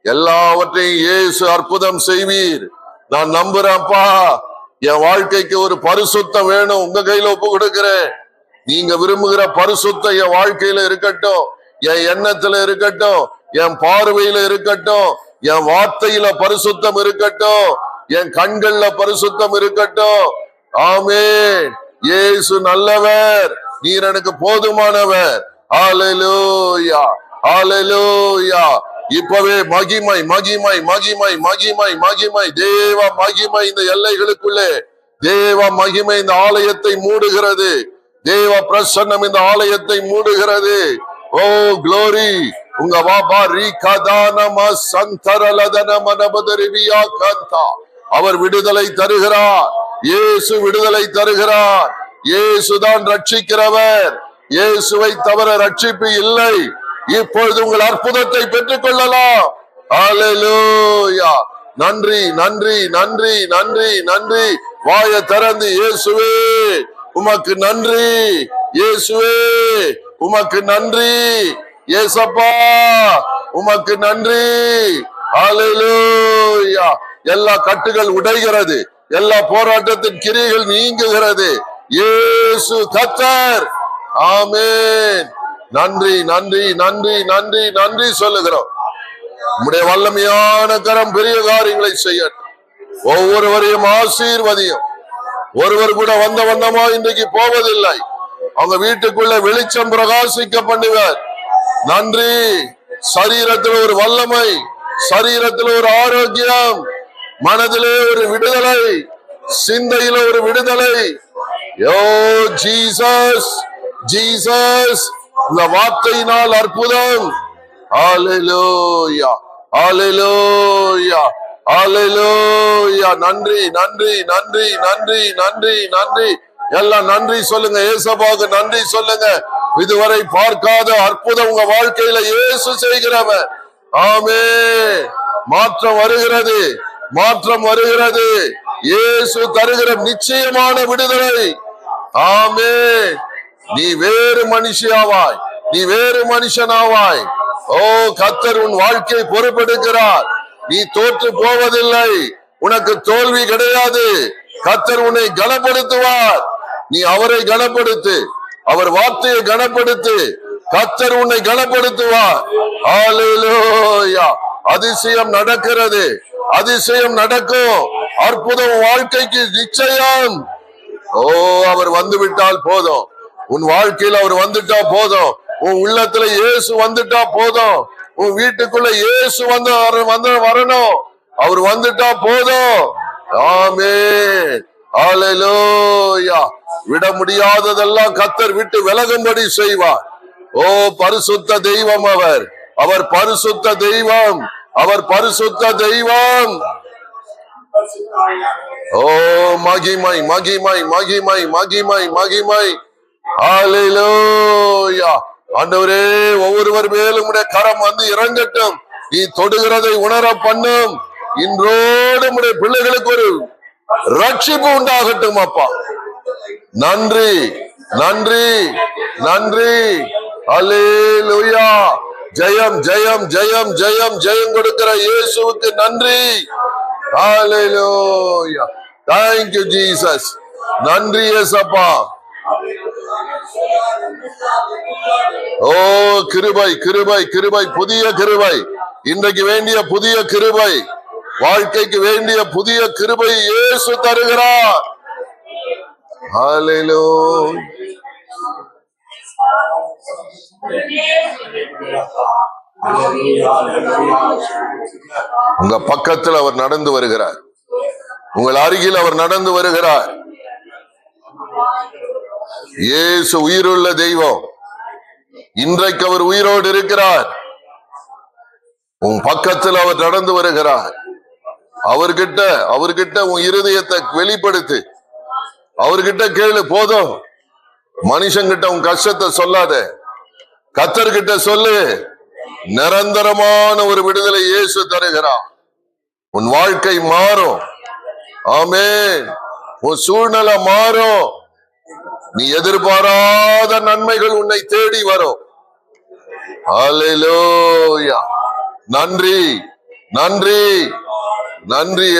எல்லாவற்றையும் இயேசு அற்புதம் செய்வீர். நான் நம்புறேன்ப்பா. என் வாழ்க்கைக்கு ஒரு பரிசுத்தம் வேணும், உங்க கையில ஒப்பு கொடுக்கிறேன். நீங்க விரும்புகிற பரிசுத்தம் என் வாழ்க்கையில இருக்கட்டும், என் எண்ணத்துல இருக்கட்டும், என் பார்வையில இருக்கட்டும், என் வார்த்தையில பரிசுத்தம் இருக்கட்டும், என் கண்கள்ல பரிசுத்தம் இருக்கட்டும். ஆமென். இயேசு நல்லவர். நீர் எனக்கு போதுமானவர். ஹல்லேலூயா, ஹல்லேலூயா. இப்பவே மகிமை மகிமை மகிமை மகிமை மகிமை, தேவ மகிமை இந்த எல்லைகளுக்குள்ளே, தேவ மகிமை இந்த ஆலயத்தை மூடுகிறது. தேவ பிரசன்னம் இந்த ஆலயத்தை மூடுகிறது. ஓ க்ளோரி. உங்க வாபா ரீகதானம சந்தரலதனமனபதரிவியா கந்தா. அவர் விடுதலை தருகிறார். இயேசு விடுதலை தருகிறார். இயேசுதான் ரட்சிக்கிறவர். இயேசுவை தவிர ரட்சிப்பு இல்லை. இப்பொழுது உங்கள் அற்புதத்தை பெற்றுக் கொள்ளலாம். ஹல்லேலூயா. நன்றி நன்றி நன்றி நன்றி நன்றி. வாய திறந்து இயேசுவே உமக்கு நன்றி, இயேசுவே உமக்கு நன்றி, இயேசப்பா உமக்கு நன்றி. ஹல்லேலூயா. எல்லா கட்டுகள் உடைகிறது, எல்லா போராட்டத்தின் கிரிகள் நீங்குகிறது. இயேசு கர்த்தர். ஆமென். நன்றி நன்றி நன்றி நன்றி நன்றி சொல்லுகிறோம். உம்முடைய வல்லமையான கரம் பெரிய காரியங்களை செய்யட்டும். ஒவ்வொருவரையும் ஆசீர்வதியும். ஒருவர் கூட வந்த வண்ணமா இன்றைக்கு போவதில்லை. அவங்க வீட்டுக்குள்ள வெளிச்சம் பிரகாசிக்க பண்ணுவார். நன்றி. சரீரத்தில் ஒரு வல்லமை, சரீரத்தில் ஒரு ஆரோக்கியம், மனதிலே ஒரு விடுதலை, சிந்தையில ஒரு விடுதலை. யோ ஜீசஸ், ஜீசஸ். இந்த வார்த்தையினால் அற்புதம். ஹல்லேலூயா, ஹல்லேலூயா, ஹல்லேலூயா. நன்றி நன்றி நன்றி நன்றி நன்றி நன்றி. எல்லாம் நன்றி சொல்லுங்க. இயேசுவுக்கு நன்றி சொல்லுங்க. இதுவரை பார்க்காத அற்புதம் உங்க வாழ்க்கையில இயேசு செய்கிறவர். ஆமென். மாற்றம் வருகிறது, மாற்றம் வருகிறது. இயேசு தருகிற நிச்சயமான விடுதலை. ஆமென். நீ வேறு மனுஷியாவாய், நீ வேறு மனுஷனாவாய். ஓ, கர்த்தர் உன் வாழ்க்கையை பொறுப்பெடுக்கிறார். நீ தோற்று போவதில்லை. உனக்கு தோல்வி கிடையாது. கர்த்தர் உன்னை கனப்படுத்துவார். நீ அவரை கனப்படுத்து, அவர் வார்த்தையை கனப்படுத்து. கர்த்தர் உன்னை கனப்படுத்துவார். ஹல்லேலூயா. அதிசயம் நடக்கிறது, அதிசயம் நடக்கும். அற்புதம் வாழ்க்கைக்கு நிச்சயம். ஓ, அவர் வந்து விட்டால் போதும். உன் வாழ்க்கையில அவர் வந்துட்டா போதும். உன் உள்ளத்துல இயேசு வந்துட்டா போதும். உன் வீட்டுக்குள்ள இயேசு வந்து வரணும். அவர் வந்துட்டா போதும். ஆமென். ஹல்லேலூயா. விட முடியாததெல்லாம் கர்த்தர் விட்டு விலகும்படி செய்வார். ஓ, பரிசுத்த தெய்வம் அவர். அவர் பரிசுத்த தெய்வம், அவர் பரிசுத்த தெய்வம். ஓ மகிமை மகிமை மகிமை மகிமை மகிமை. ஹல்லேலூயா. ஆண்டவரே, ஒவ்வொருவர் மேலும் உடைய கரம் வந்து இறங்கட்டும். நீ தொடுகிறதை உணர பண்ணும். இன்றோடு உடைய பிள்ளைகளுக்கு ஒரு ரட்சிப்பு உண்டாகட்டும் அப்பா. நன்றி நன்றி நன்றி. ஹல்லேலூயா. ஜெயம் ஜெயம் ஜெயம் ஜெயம் ஜெயம் கொடுக்கிற இயேசுவுக்கு நன்றி. ஹல்லேலூயா. Thank you Jesus. நன்றி இயேசப்பா. ஓ கிருபை கிருபை கிருபை, புதிய கிருபை, இன்றைக்கு வேண்டிய புதிய கிருபை, வாழ்க்கைக்கு வேண்டிய புதிய கிருபை இயேசு தருகிறார். ஹல்லேலூயா. உங்க பக்கத்தில் அவர் நடந்து வருகிறார். உங்கள் அருகில் அவர் நடந்து வருகிறார். இயேசு உயிருள்ள தெய்வம். இன்றைக்கு அவர் உயிரோடு இருக்கிறார். உன் பக்கத்தில் அவர் நடந்து வருகிறார். அவர்கிட்ட உன் இருதயத்தை வெளிப்படுத்து. அவர்கிட்ட கேளு. போதும், மனுஷங்கிட்ட உன் கஷ்டத்தை சொல்லாத, கர்த்தர்கிட்ட சொல்லு. நிரந்தரமான ஒரு விடுதலை இயேசு தருகிறார். உன் வாழ்க்கை மாறும். ஆமென். உன் சூழ்நிலை மாறும். நீ எதிர்பாராத நன்மைகள் உன்னை தேடி வரும். ஹல்லேலூயா. நன்றி நன்றி நன்றி.